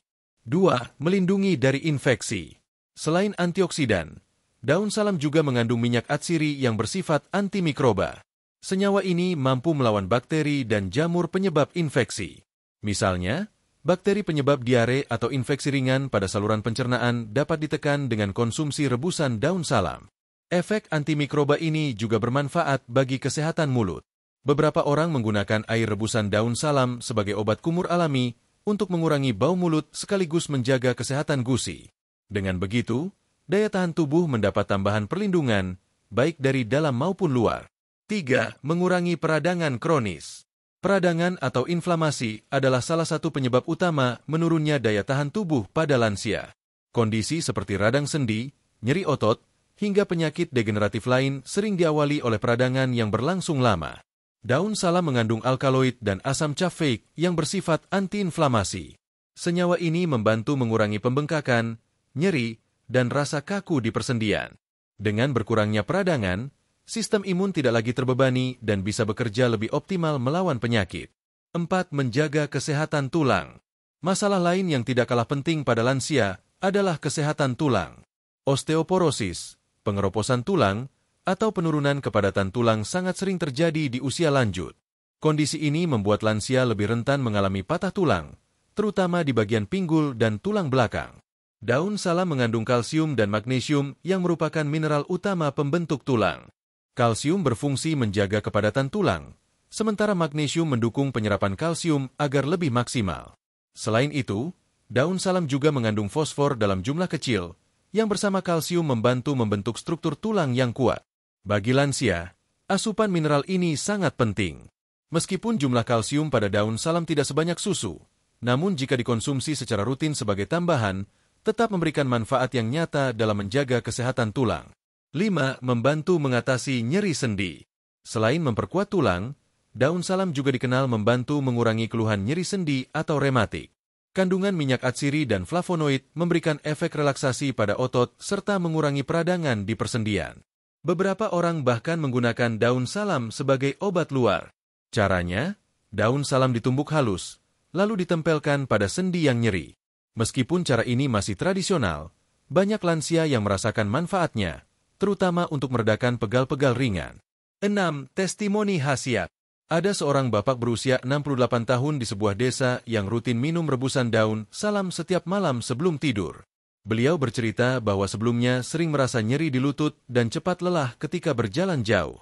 2. Melindungi dari infeksi. Selain antioksidan, daun salam juga mengandung minyak atsiri yang bersifat antimikroba. Senyawa ini mampu melawan bakteri dan jamur penyebab infeksi. Misalnya, bakteri penyebab diare atau infeksi ringan pada saluran pencernaan dapat ditekan dengan konsumsi rebusan daun salam. Efek antimikroba ini juga bermanfaat bagi kesehatan mulut. Beberapa orang menggunakan air rebusan daun salam sebagai obat kumur alami untuk mengurangi bau mulut sekaligus menjaga kesehatan gusi. Dengan begitu, daya tahan tubuh mendapat tambahan perlindungan, baik dari dalam maupun luar. 3. Mengurangi peradangan kronis. Peradangan atau inflamasi adalah salah satu penyebab utama menurunnya daya tahan tubuh pada lansia. Kondisi seperti radang sendi, nyeri otot, hingga penyakit degeneratif lain sering diawali oleh peradangan yang berlangsung lama. Daun salam mengandung alkaloid dan asam caffeik yang bersifat antiinflamasi. Senyawa ini membantu mengurangi pembengkakan, nyeri, dan rasa kaku di persendian. Dengan berkurangnya peradangan, sistem imun tidak lagi terbebani dan bisa bekerja lebih optimal melawan penyakit. 4. Menjaga kesehatan tulang. Masalah lain yang tidak kalah penting pada lansia adalah kesehatan tulang. Osteoporosis, pengeroposan tulang, atau penurunan kepadatan tulang sangat sering terjadi di usia lanjut. Kondisi ini membuat lansia lebih rentan mengalami patah tulang, terutama di bagian pinggul dan tulang belakang. Daun salam mengandung kalsium dan magnesium yang merupakan mineral utama pembentuk tulang. Kalsium berfungsi menjaga kepadatan tulang, sementara magnesium mendukung penyerapan kalsium agar lebih maksimal. Selain itu, daun salam juga mengandung fosfor dalam jumlah kecil, yang bersama kalsium membantu membentuk struktur tulang yang kuat. Bagi lansia, asupan mineral ini sangat penting. Meskipun jumlah kalsium pada daun salam tidak sebanyak susu, namun jika dikonsumsi secara rutin sebagai tambahan, tetap memberikan manfaat yang nyata dalam menjaga kesehatan tulang. 5. Membantu mengatasi nyeri sendi. Selain memperkuat tulang, daun salam juga dikenal membantu mengurangi keluhan nyeri sendi atau rematik. Kandungan minyak atsiri dan flavonoid memberikan efek relaksasi pada otot serta mengurangi peradangan di persendian. Beberapa orang bahkan menggunakan daun salam sebagai obat luar. Caranya, daun salam ditumbuk halus, lalu ditempelkan pada sendi yang nyeri. Meskipun cara ini masih tradisional, banyak lansia yang merasakan manfaatnya, terutama untuk meredakan pegal-pegal ringan. 6. Testimoni khasiat. Ada seorang bapak berusia 68 tahun di sebuah desa yang rutin minum rebusan daun salam setiap malam sebelum tidur. Beliau bercerita bahwa sebelumnya sering merasa nyeri di lutut dan cepat lelah ketika berjalan jauh.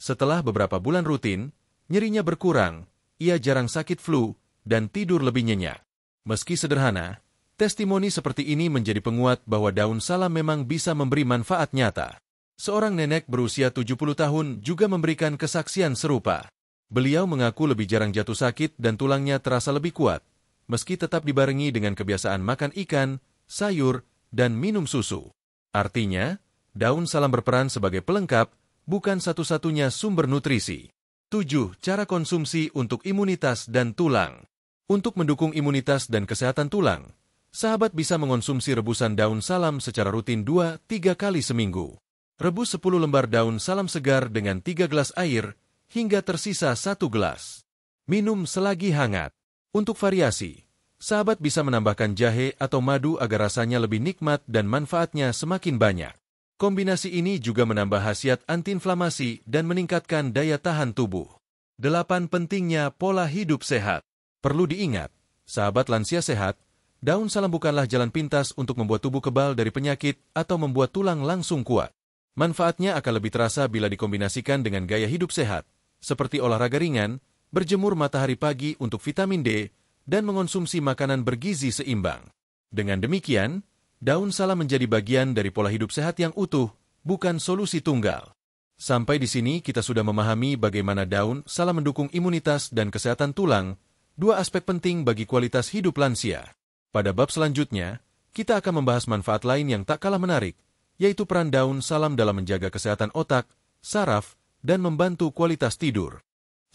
Setelah beberapa bulan rutin, nyerinya berkurang, ia jarang sakit flu, dan tidur lebih nyenyak. Meski sederhana, testimoni seperti ini menjadi penguat bahwa daun salam memang bisa memberi manfaat nyata. Seorang nenek berusia 70 tahun juga memberikan kesaksian serupa. Beliau mengaku lebih jarang jatuh sakit dan tulangnya terasa lebih kuat, meski tetap dibarengi dengan kebiasaan makan ikan, sayur, dan minum susu. Artinya, daun salam berperan sebagai pelengkap, bukan satu-satunya sumber nutrisi. 7. Cara konsumsi untuk imunitas dan tulang. Untuk mendukung imunitas dan kesehatan tulang, sahabat bisa mengonsumsi rebusan daun salam secara rutin 2-3 kali seminggu. Rebus 10 lembar daun salam segar dengan 3 gelas air hingga tersisa 1 gelas. Minum selagi hangat. Untuk variasi, sahabat bisa menambahkan jahe atau madu agar rasanya lebih nikmat dan manfaatnya semakin banyak. Kombinasi ini juga menambah khasiat antiinflamasi dan meningkatkan daya tahan tubuh. 8 pentingnya pola hidup sehat. Perlu diingat, sahabat lansia sehat, daun salam bukanlah jalan pintas untuk membuat tubuh kebal dari penyakit atau membuat tulang langsung kuat. Manfaatnya akan lebih terasa bila dikombinasikan dengan gaya hidup sehat, seperti olahraga ringan, berjemur matahari pagi untuk vitamin D, dan mengonsumsi makanan bergizi seimbang. Dengan demikian, daun salam menjadi bagian dari pola hidup sehat yang utuh, bukan solusi tunggal. Sampai di sini kita sudah memahami bagaimana daun salam mendukung imunitas dan kesehatan tulang, dua aspek penting bagi kualitas hidup lansia. Pada bab selanjutnya, kita akan membahas manfaat lain yang tak kalah menarik, yaitu peran daun salam dalam menjaga kesehatan otak, saraf, dan membantu kualitas tidur.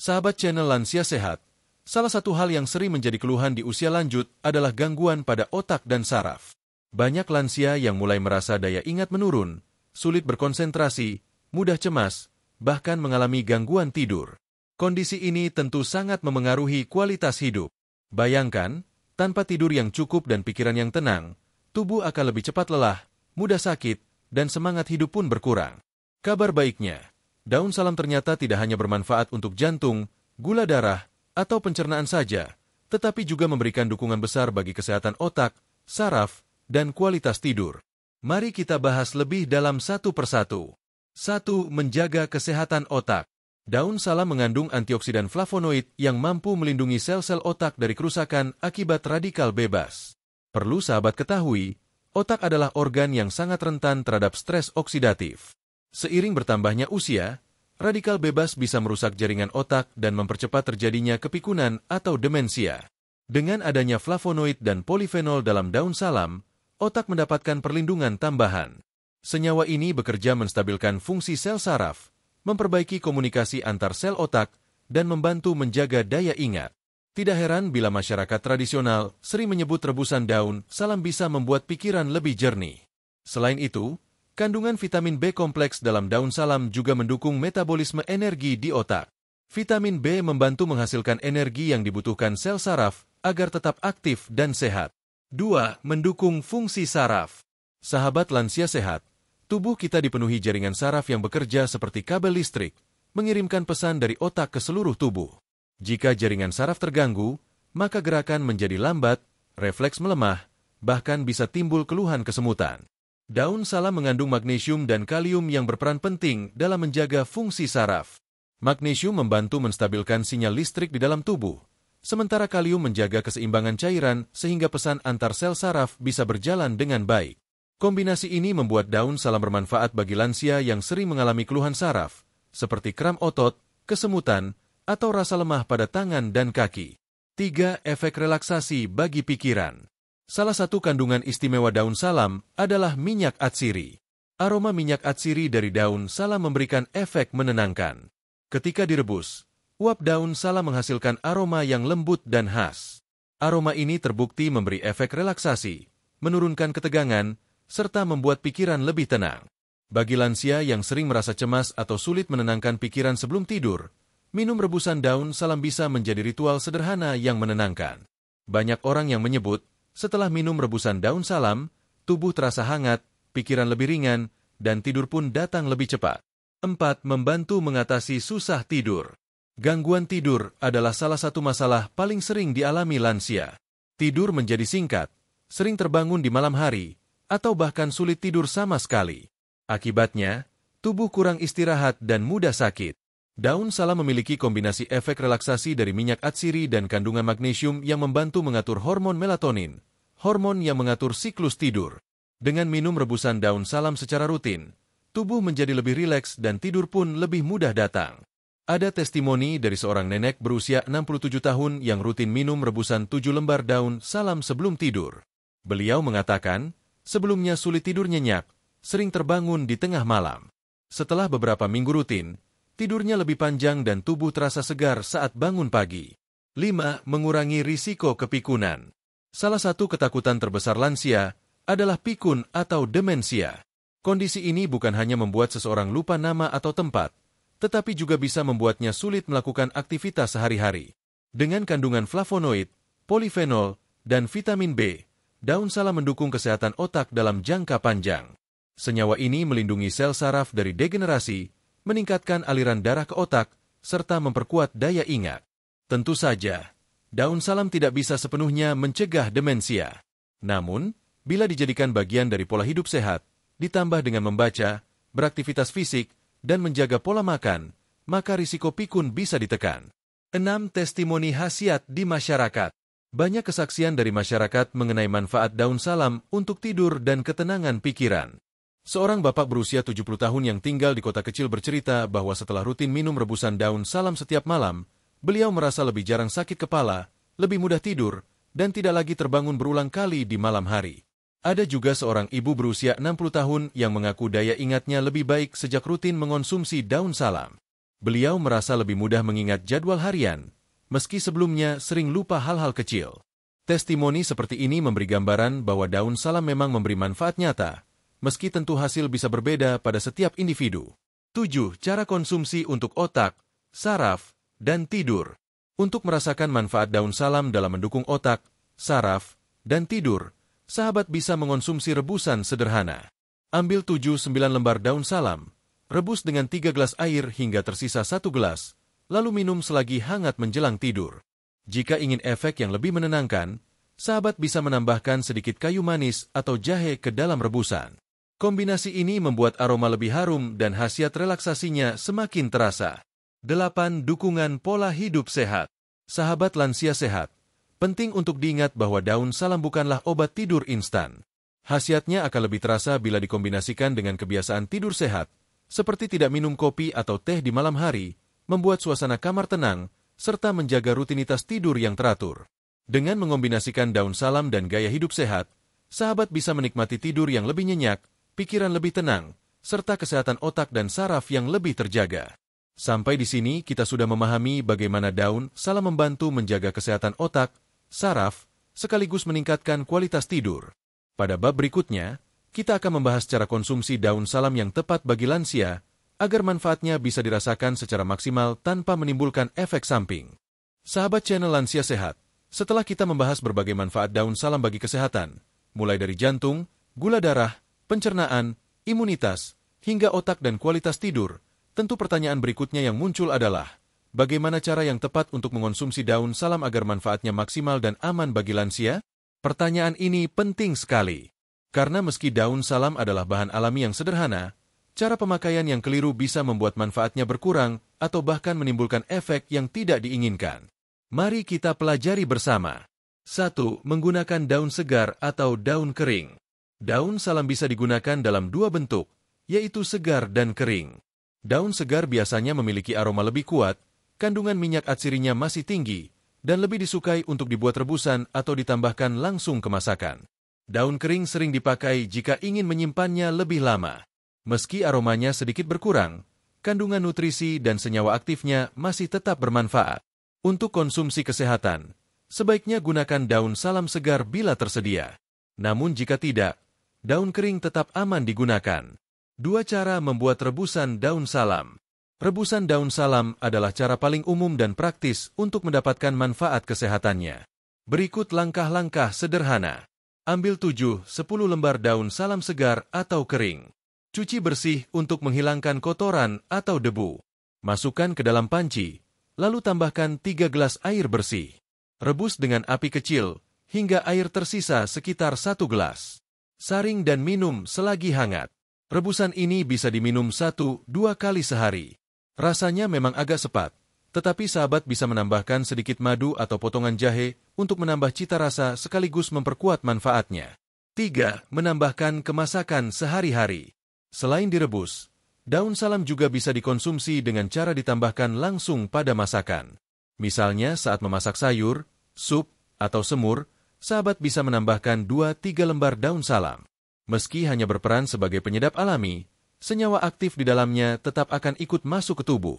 Sahabat channel Lansia Sehat, salah satu hal yang sering menjadi keluhan di usia lanjut adalah gangguan pada otak dan saraf. Banyak lansia yang mulai merasa daya ingat menurun, sulit berkonsentrasi, mudah cemas, bahkan mengalami gangguan tidur. Kondisi ini tentu sangat memengaruhi kualitas hidup. Bayangkan, tanpa tidur yang cukup dan pikiran yang tenang, tubuh akan lebih cepat lelah, mudah sakit, dan semangat hidup pun berkurang. Kabar baiknya, daun salam ternyata tidak hanya bermanfaat untuk jantung, gula darah, atau pencernaan saja, tetapi juga memberikan dukungan besar bagi kesehatan otak, saraf, dan kualitas tidur. Mari kita bahas lebih dalam satu persatu. 1. Menjaga kesehatan otak. Daun salam mengandung antioksidan flavonoid yang mampu melindungi sel-sel otak dari kerusakan akibat radikal bebas. Perlu sahabat ketahui, otak adalah organ yang sangat rentan terhadap stres oksidatif. Seiring bertambahnya usia, radikal bebas bisa merusak jaringan otak dan mempercepat terjadinya kepikunan atau demensia. Dengan adanya flavonoid dan polifenol dalam daun salam, otak mendapatkan perlindungan tambahan. Senyawa ini bekerja menstabilkan fungsi sel saraf, memperbaiki komunikasi antar sel otak, dan membantu menjaga daya ingat. Tidak heran bila masyarakat tradisional sering menyebut rebusan daun salam bisa membuat pikiran lebih jernih. Selain itu, kandungan vitamin B kompleks dalam daun salam juga mendukung metabolisme energi di otak. Vitamin B membantu menghasilkan energi yang dibutuhkan sel saraf agar tetap aktif dan sehat. 2. Mendukung fungsi saraf. Sahabat lansia sehat, tubuh kita dipenuhi jaringan saraf yang bekerja seperti kabel listrik, mengirimkan pesan dari otak ke seluruh tubuh. Jika jaringan saraf terganggu, maka gerakan menjadi lambat, refleks melemah, bahkan bisa timbul keluhan kesemutan. Daun salam mengandung magnesium dan kalium yang berperan penting dalam menjaga fungsi saraf. Magnesium membantu menstabilkan sinyal listrik di dalam tubuh, sementara kalium menjaga keseimbangan cairan sehingga pesan antar sel saraf bisa berjalan dengan baik. Kombinasi ini membuat daun salam bermanfaat bagi lansia yang sering mengalami keluhan saraf, seperti kram otot, kesemutan, atau rasa lemah pada tangan dan kaki. 3. Efek relaksasi bagi pikiran. Salah satu kandungan istimewa daun salam adalah minyak atsiri. Aroma minyak atsiri dari daun salam memberikan efek menenangkan. Ketika direbus, uap daun salam menghasilkan aroma yang lembut dan khas. Aroma ini terbukti memberi efek relaksasi, menurunkan ketegangan, serta membuat pikiran lebih tenang. Bagi lansia yang sering merasa cemas atau sulit menenangkan pikiran sebelum tidur, minum rebusan daun salam bisa menjadi ritual sederhana yang menenangkan. Banyak orang yang menyebut, setelah minum rebusan daun salam, tubuh terasa hangat, pikiran lebih ringan, dan tidur pun datang lebih cepat. 4. Membantu mengatasi susah tidur. Gangguan tidur adalah salah satu masalah paling sering dialami lansia. Tidur menjadi singkat, sering terbangun di malam hari, atau bahkan sulit tidur sama sekali. Akibatnya, tubuh kurang istirahat dan mudah sakit. Daun salam memiliki kombinasi efek relaksasi dari minyak atsiri dan kandungan magnesium yang membantu mengatur hormon melatonin, hormon yang mengatur siklus tidur. Dengan minum rebusan daun salam secara rutin, tubuh menjadi lebih rileks dan tidur pun lebih mudah datang. Ada testimoni dari seorang nenek berusia 67 tahun yang rutin minum rebusan 7 lembar daun salam sebelum tidur. Beliau mengatakan, sebelumnya sulit tidur nyenyak, sering terbangun di tengah malam. Setelah beberapa minggu rutin, tidurnya lebih panjang dan tubuh terasa segar saat bangun pagi. 5. Mengurangi risiko kepikunan. Salah satu ketakutan terbesar lansia adalah pikun atau demensia. Kondisi ini bukan hanya membuat seseorang lupa nama atau tempat, tetapi juga bisa membuatnya sulit melakukan aktivitas sehari-hari. Dengan kandungan flavonoid, polifenol, dan vitamin B, daun salam mendukung kesehatan otak dalam jangka panjang. Senyawa ini melindungi sel saraf dari degenerasi, meningkatkan aliran darah ke otak, serta memperkuat daya ingat. Tentu saja, daun salam tidak bisa sepenuhnya mencegah demensia. Namun, bila dijadikan bagian dari pola hidup sehat, ditambah dengan membaca, beraktivitas fisik, dan menjaga pola makan, maka risiko pikun bisa ditekan. 6. Testimoni khasiat di masyarakat. Banyak kesaksian dari masyarakat mengenai manfaat daun salam untuk tidur dan ketenangan pikiran. Seorang bapak berusia 70 tahun yang tinggal di kota kecil bercerita bahwa setelah rutin minum rebusan daun salam setiap malam, beliau merasa lebih jarang sakit kepala, lebih mudah tidur, dan tidak lagi terbangun berulang kali di malam hari. Ada juga seorang ibu berusia 60 tahun yang mengaku daya ingatnya lebih baik sejak rutin mengonsumsi daun salam. Beliau merasa lebih mudah mengingat jadwal harian, meski sebelumnya sering lupa hal-hal kecil. Testimoni seperti ini memberi gambaran bahwa daun salam memang memberi manfaat nyata, meski tentu hasil bisa berbeda pada setiap individu. 7. Cara konsumsi untuk otak, saraf, dan tidur. Untuk merasakan manfaat daun salam dalam mendukung otak, saraf, dan tidur, sahabat bisa mengonsumsi rebusan sederhana. Ambil 7-9 lembar daun salam, rebus dengan 3 gelas air hingga tersisa 1 gelas, lalu minum selagi hangat menjelang tidur. Jika ingin efek yang lebih menenangkan, sahabat bisa menambahkan sedikit kayu manis atau jahe ke dalam rebusan. Kombinasi ini membuat aroma lebih harum dan khasiat relaksasinya semakin terasa. 8. Dukungan pola hidup sehat. Sahabat lansia sehat, penting untuk diingat bahwa daun salam bukanlah obat tidur instan. Khasiatnya akan lebih terasa bila dikombinasikan dengan kebiasaan tidur sehat, seperti tidak minum kopi atau teh di malam hari, membuat suasana kamar tenang, serta menjaga rutinitas tidur yang teratur. Dengan mengombinasikan daun salam dan gaya hidup sehat, sahabat bisa menikmati tidur yang lebih nyenyak, pikiran lebih tenang, serta kesehatan otak dan saraf yang lebih terjaga. Sampai di sini kita sudah memahami bagaimana daun salam membantu menjaga kesehatan otak, saraf, sekaligus meningkatkan kualitas tidur. Pada bab berikutnya, kita akan membahas cara konsumsi daun salam yang tepat bagi lansia, agar manfaatnya bisa dirasakan secara maksimal tanpa menimbulkan efek samping. Sahabat channel Lansia Sehat, setelah kita membahas berbagai manfaat daun salam bagi kesehatan, mulai dari jantung, gula darah, pencernaan, imunitas, hingga otak dan kualitas tidur, tentu pertanyaan berikutnya yang muncul adalah, bagaimana cara yang tepat untuk mengonsumsi daun salam agar manfaatnya maksimal dan aman bagi lansia? Pertanyaan ini penting sekali. Karena meski daun salam adalah bahan alami yang sederhana, cara pemakaian yang keliru bisa membuat manfaatnya berkurang atau bahkan menimbulkan efek yang tidak diinginkan. Mari kita pelajari bersama. 1. Menggunakan daun segar atau daun kering. Daun salam bisa digunakan dalam dua bentuk, yaitu segar dan kering. Daun segar biasanya memiliki aroma lebih kuat, kandungan minyak atsirinya masih tinggi, dan lebih disukai untuk dibuat rebusan atau ditambahkan langsung ke masakan. Daun kering sering dipakai jika ingin menyimpannya lebih lama. Meski aromanya sedikit berkurang, kandungan nutrisi dan senyawa aktifnya masih tetap bermanfaat. Untuk konsumsi kesehatan, sebaiknya gunakan daun salam segar bila tersedia. Namun jika tidak, daun kering tetap aman digunakan. 2 cara membuat rebusan daun salam. Rebusan daun salam adalah cara paling umum dan praktis untuk mendapatkan manfaat kesehatannya. Berikut langkah-langkah sederhana. Ambil 7-10 lembar daun salam segar atau kering. Cuci bersih untuk menghilangkan kotoran atau debu. Masukkan ke dalam panci, lalu tambahkan 3 gelas air bersih. Rebus dengan api kecil, hingga air tersisa sekitar 1 gelas. Saring dan minum selagi hangat. Rebusan ini bisa diminum 1-2 kali sehari. Rasanya memang agak sepat, tetapi sahabat bisa menambahkan sedikit madu atau potongan jahe untuk menambah cita rasa sekaligus memperkuat manfaatnya. 3. Menambahkan ke masakan sehari-hari. Selain direbus, daun salam juga bisa dikonsumsi dengan cara ditambahkan langsung pada masakan. Misalnya saat memasak sayur, sup, atau semur, sahabat bisa menambahkan 2-3 lembar daun salam. Meski hanya berperan sebagai penyedap alami, senyawa aktif di dalamnya tetap akan ikut masuk ke tubuh.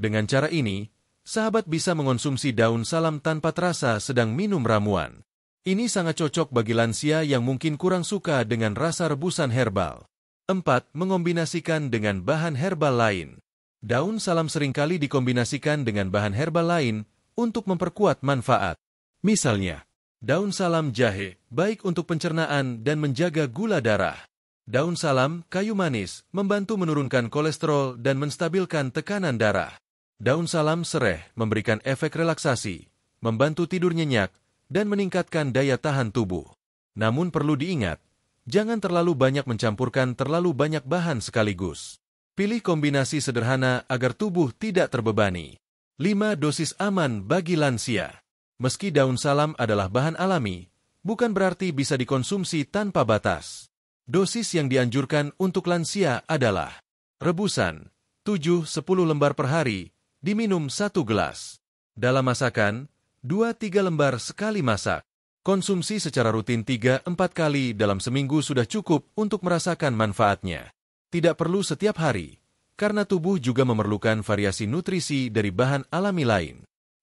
Dengan cara ini, sahabat bisa mengonsumsi daun salam tanpa terasa sedang minum ramuan. Ini sangat cocok bagi lansia yang mungkin kurang suka dengan rasa rebusan herbal. 4. Mengombinasikan dengan bahan herbal lain. Daun salam seringkali dikombinasikan dengan bahan herbal lain untuk memperkuat manfaat. Misalnya, daun salam jahe baik untuk pencernaan dan menjaga gula darah. Daun salam kayu manis membantu menurunkan kolesterol dan menstabilkan tekanan darah. Daun salam sereh memberikan efek relaksasi, membantu tidur nyenyak, dan meningkatkan daya tahan tubuh. Namun perlu diingat, jangan terlalu banyak mencampurkan terlalu banyak bahan sekaligus. Pilih kombinasi sederhana agar tubuh tidak terbebani. 5. Dosis aman bagi lansia. Meski daun salam adalah bahan alami, bukan berarti bisa dikonsumsi tanpa batas. Dosis yang dianjurkan untuk lansia adalah rebusan, 7-10 lembar per hari, diminum 1 gelas. Dalam masakan, 2-3 lembar sekali masak. Konsumsi secara rutin 3-4 kali dalam seminggu sudah cukup untuk merasakan manfaatnya. Tidak perlu setiap hari, karena tubuh juga memerlukan variasi nutrisi dari bahan alami lain.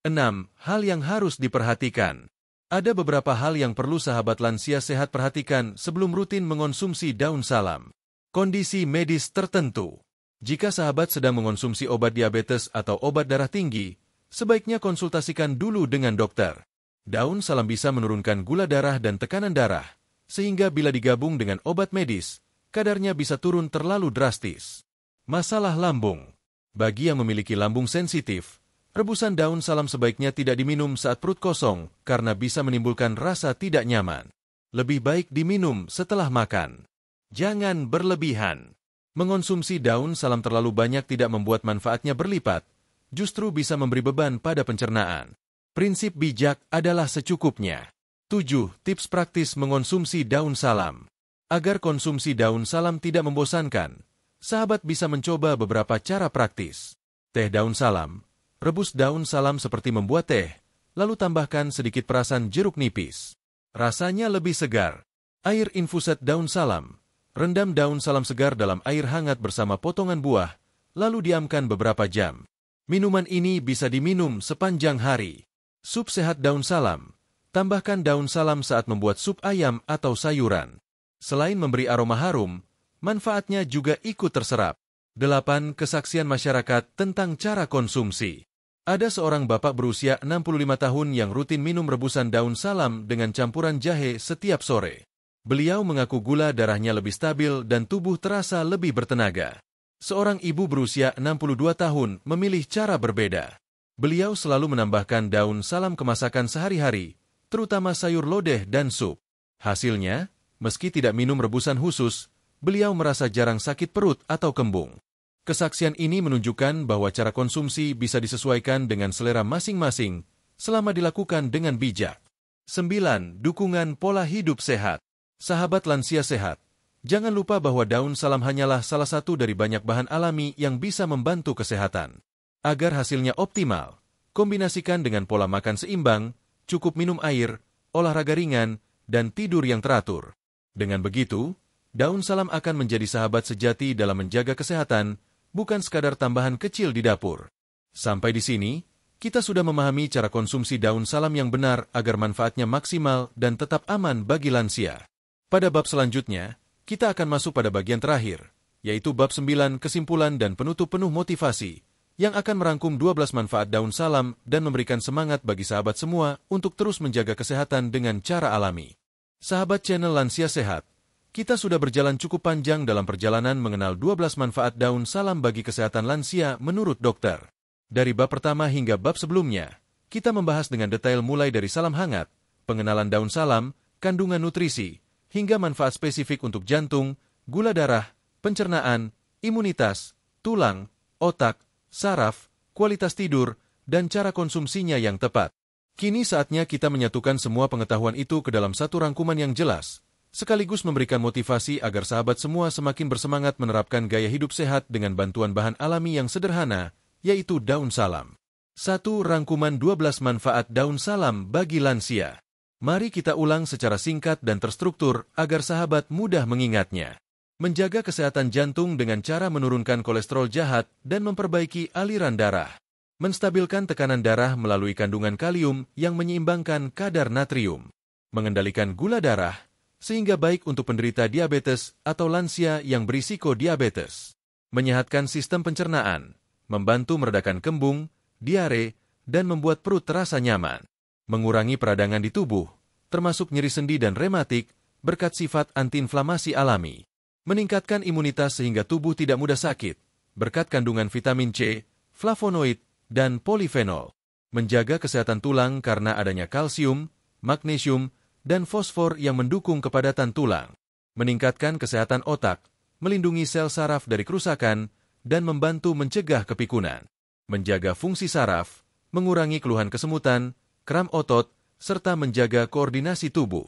6. Hal yang harus diperhatikan. Ada beberapa hal yang perlu sahabat lansia sehat perhatikan sebelum rutin mengonsumsi daun salam. Kondisi medis tertentu. Jika sahabat sedang mengonsumsi obat diabetes atau obat darah tinggi, sebaiknya konsultasikan dulu dengan dokter. Daun salam bisa menurunkan gula darah dan tekanan darah, sehingga bila digabung dengan obat medis, kadarnya bisa turun terlalu drastis. Masalah lambung. Bagi yang memiliki lambung sensitif, rebusan daun salam sebaiknya tidak diminum saat perut kosong karena bisa menimbulkan rasa tidak nyaman. Lebih baik diminum setelah makan. Jangan berlebihan. Mengonsumsi daun salam terlalu banyak tidak membuat manfaatnya berlipat, justru bisa memberi beban pada pencernaan. Prinsip bijak adalah secukupnya. 7. Tips praktis mengonsumsi daun salam. Agar konsumsi daun salam tidak membosankan, sahabat bisa mencoba beberapa cara praktis. Teh daun salam. Rebus daun salam seperti membuat teh, lalu tambahkan sedikit perasan jeruk nipis. Rasanya lebih segar. Air infuset daun salam. Rendam daun salam segar dalam air hangat bersama potongan buah, lalu diamkan beberapa jam. Minuman ini bisa diminum sepanjang hari. Sup sehat daun salam. Tambahkan daun salam saat membuat sup ayam atau sayuran. Selain memberi aroma harum, manfaatnya juga ikut terserap. 8. Kesaksian masyarakat tentang cara konsumsi. Ada seorang bapak berusia 65 tahun yang rutin minum rebusan daun salam dengan campuran jahe setiap sore. Beliau mengaku gula darahnya lebih stabil dan tubuh terasa lebih bertenaga. Seorang ibu berusia 62 tahun memilih cara berbeda. Beliau selalu menambahkan daun salam ke masakan sehari-hari, terutama sayur lodeh dan sup. Hasilnya, meski tidak minum rebusan khusus, beliau merasa jarang sakit perut atau kembung. Kesaksian ini menunjukkan bahwa cara konsumsi bisa disesuaikan dengan selera masing-masing selama dilakukan dengan bijak. 9. Dukungan pola hidup sehat. Sahabat lansia sehat, jangan lupa bahwa daun salam hanyalah salah satu dari banyak bahan alami yang bisa membantu kesehatan. Agar hasilnya optimal, kombinasikan dengan pola makan seimbang, cukup minum air, olahraga ringan, dan tidur yang teratur. Dengan begitu, daun salam akan menjadi sahabat sejati dalam menjaga kesehatan, bukan sekadar tambahan kecil di dapur. Sampai di sini, kita sudah memahami cara konsumsi daun salam yang benar agar manfaatnya maksimal dan tetap aman bagi lansia. Pada bab selanjutnya, kita akan masuk pada bagian terakhir, yaitu bab 9 kesimpulan dan penutup penuh motivasi, yang akan merangkum 12 manfaat daun salam dan memberikan semangat bagi sahabat semua untuk terus menjaga kesehatan dengan cara alami. Sahabat channel Lansia Sehat, kita sudah berjalan cukup panjang dalam perjalanan mengenal 12 manfaat daun salam bagi kesehatan lansia menurut dokter. Dari bab pertama hingga bab sebelumnya, kita membahas dengan detail mulai dari salam hangat, pengenalan daun salam, kandungan nutrisi, hingga manfaat spesifik untuk jantung, gula darah, pencernaan, imunitas, tulang, otak, saraf, kualitas tidur, dan cara konsumsinya yang tepat. Kini saatnya kita menyatukan semua pengetahuan itu ke dalam satu rangkuman yang jelas, sekaligus memberikan motivasi agar sahabat semua semakin bersemangat menerapkan gaya hidup sehat dengan bantuan bahan alami yang sederhana, yaitu daun salam. 1. Rangkuman 12 manfaat daun salam bagi lansia. Mari kita ulang secara singkat dan terstruktur agar sahabat mudah mengingatnya. Menjaga kesehatan jantung dengan cara menurunkan kolesterol jahat dan memperbaiki aliran darah. Menstabilkan tekanan darah melalui kandungan kalium yang menyeimbangkan kadar natrium. Mengendalikan gula darah sehingga baik untuk penderita diabetes atau lansia yang berisiko diabetes. Menyehatkan sistem pencernaan, membantu meredakan kembung, diare, dan membuat perut terasa nyaman. Mengurangi peradangan di tubuh, termasuk nyeri sendi dan rematik, berkat sifat antiinflamasi alami. Meningkatkan imunitas sehingga tubuh tidak mudah sakit, berkat kandungan vitamin C, flavonoid, dan polifenol. Menjaga kesehatan tulang karena adanya kalsium, magnesium, dan fosfor yang mendukung kepadatan tulang. Meningkatkan kesehatan otak, melindungi sel saraf dari kerusakan, dan membantu mencegah kepikunan. Menjaga fungsi saraf, mengurangi keluhan kesemutan, kram otot, serta menjaga koordinasi tubuh.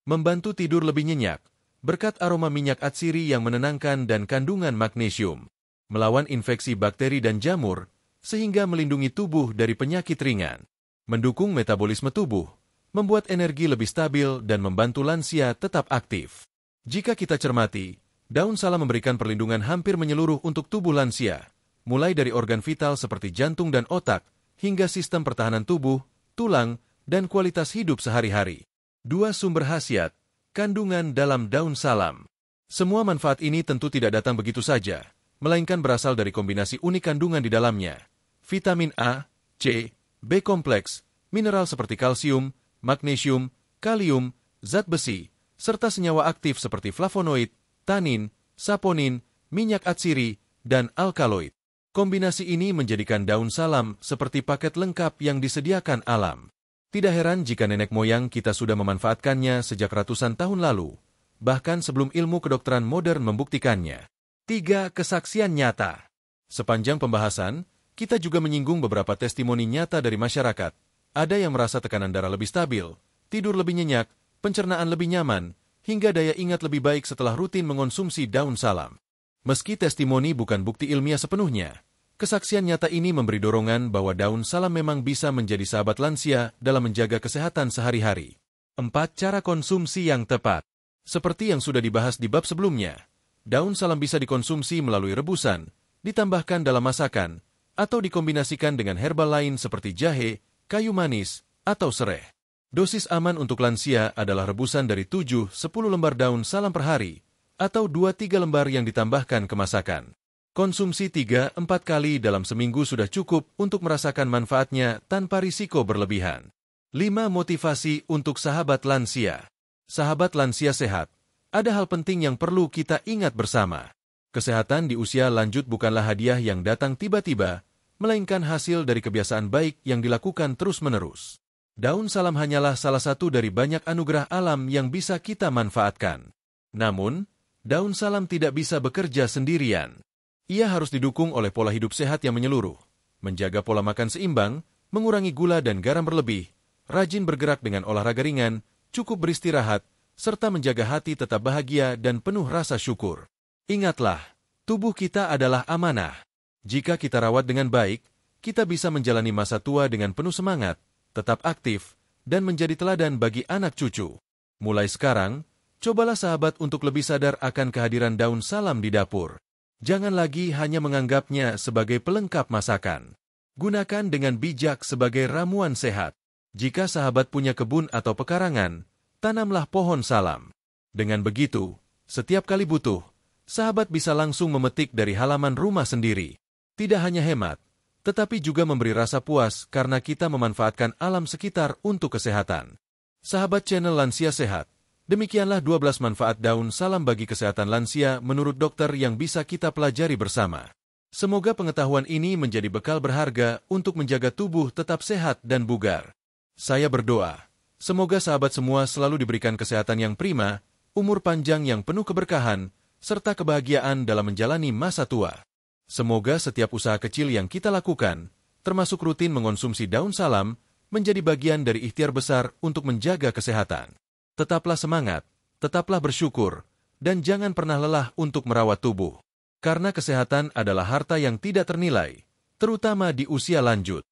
Membantu tidur lebih nyenyak, berkat aroma minyak atsiri yang menenangkan dan kandungan magnesium. Melawan infeksi bakteri dan jamur, sehingga melindungi tubuh dari penyakit ringan. Mendukung metabolisme tubuh, membuat energi lebih stabil dan membantu lansia tetap aktif. Jika kita cermati, daun salam memberikan perlindungan hampir menyeluruh untuk tubuh lansia, mulai dari organ vital seperti jantung dan otak, hingga sistem pertahanan tubuh, tulang, dan kualitas hidup sehari-hari. 2 sumber khasiat, kandungan dalam daun salam. Semua manfaat ini tentu tidak datang begitu saja, melainkan berasal dari kombinasi unik kandungan di dalamnya. Vitamin A, C, B kompleks, mineral seperti kalsium, magnesium, kalium, zat besi, serta senyawa aktif seperti flavonoid, tanin, saponin, minyak atsiri, dan alkaloid. Kombinasi ini menjadikan daun salam seperti paket lengkap yang disediakan alam. Tidak heran jika nenek moyang kita sudah memanfaatkannya sejak ratusan tahun lalu, bahkan sebelum ilmu kedokteran modern membuktikannya. 3. Kesaksian nyata. Sepanjang pembahasan, kita juga menyinggung beberapa testimoni nyata dari masyarakat. Ada yang merasa tekanan darah lebih stabil, tidur lebih nyenyak, pencernaan lebih nyaman, hingga daya ingat lebih baik setelah rutin mengonsumsi daun salam. Meski testimoni bukan bukti ilmiah sepenuhnya, kesaksian nyata ini memberi dorongan bahwa daun salam memang bisa menjadi sahabat lansia dalam menjaga kesehatan sehari-hari. 4. Cara konsumsi yang tepat. Seperti yang sudah dibahas di bab sebelumnya, daun salam bisa dikonsumsi melalui rebusan, ditambahkan dalam masakan, atau dikombinasikan dengan herbal lain seperti jahe, kayu manis, atau sereh. Dosis aman untuk lansia adalah rebusan dari 7-10 lembar daun salam per hari, atau 2-3 lembar yang ditambahkan ke masakan. Konsumsi 3-4 kali dalam seminggu sudah cukup untuk merasakan manfaatnya tanpa risiko berlebihan. 5. Motivasi untuk sahabat lansia. Sahabat lansia sehat, ada hal penting yang perlu kita ingat bersama. Kesehatan di usia lanjut bukanlah hadiah yang datang tiba-tiba, melainkan hasil dari kebiasaan baik yang dilakukan terus-menerus. Daun salam hanyalah salah satu dari banyak anugerah alam yang bisa kita manfaatkan. Namun, daun salam tidak bisa bekerja sendirian. Ia harus didukung oleh pola hidup sehat yang menyeluruh, menjaga pola makan seimbang, mengurangi gula dan garam berlebih, rajin bergerak dengan olahraga ringan, cukup beristirahat, serta menjaga hati tetap bahagia dan penuh rasa syukur. Ingatlah, tubuh kita adalah amanah. Jika kita rawat dengan baik, kita bisa menjalani masa tua dengan penuh semangat, tetap aktif, dan menjadi teladan bagi anak cucu. Mulai sekarang, cobalah sahabat untuk lebih sadar akan kehadiran daun salam di dapur. Jangan lagi hanya menganggapnya sebagai pelengkap masakan. Gunakan dengan bijak sebagai ramuan sehat. Jika sahabat punya kebun atau pekarangan, tanamlah pohon salam. Dengan begitu, setiap kali butuh, sahabat bisa langsung memetik dari halaman rumah sendiri. Tidak hanya hemat, tetapi juga memberi rasa puas karena kita memanfaatkan alam sekitar untuk kesehatan. Sahabat channel Lansia Sehat, demikianlah 12 manfaat daun salam bagi kesehatan lansia menurut dokter yang bisa kita pelajari bersama. Semoga pengetahuan ini menjadi bekal berharga untuk menjaga tubuh tetap sehat dan bugar. Saya berdoa, semoga sahabat semua selalu diberikan kesehatan yang prima, umur panjang yang penuh keberkahan, serta kebahagiaan dalam menjalani masa tua. Semoga setiap usaha kecil yang kita lakukan, termasuk rutin mengonsumsi daun salam, menjadi bagian dari ikhtiar besar untuk menjaga kesehatan. Tetaplah semangat, tetaplah bersyukur, dan jangan pernah lelah untuk merawat tubuh. Karena kesehatan adalah harta yang tidak ternilai, terutama di usia lanjut.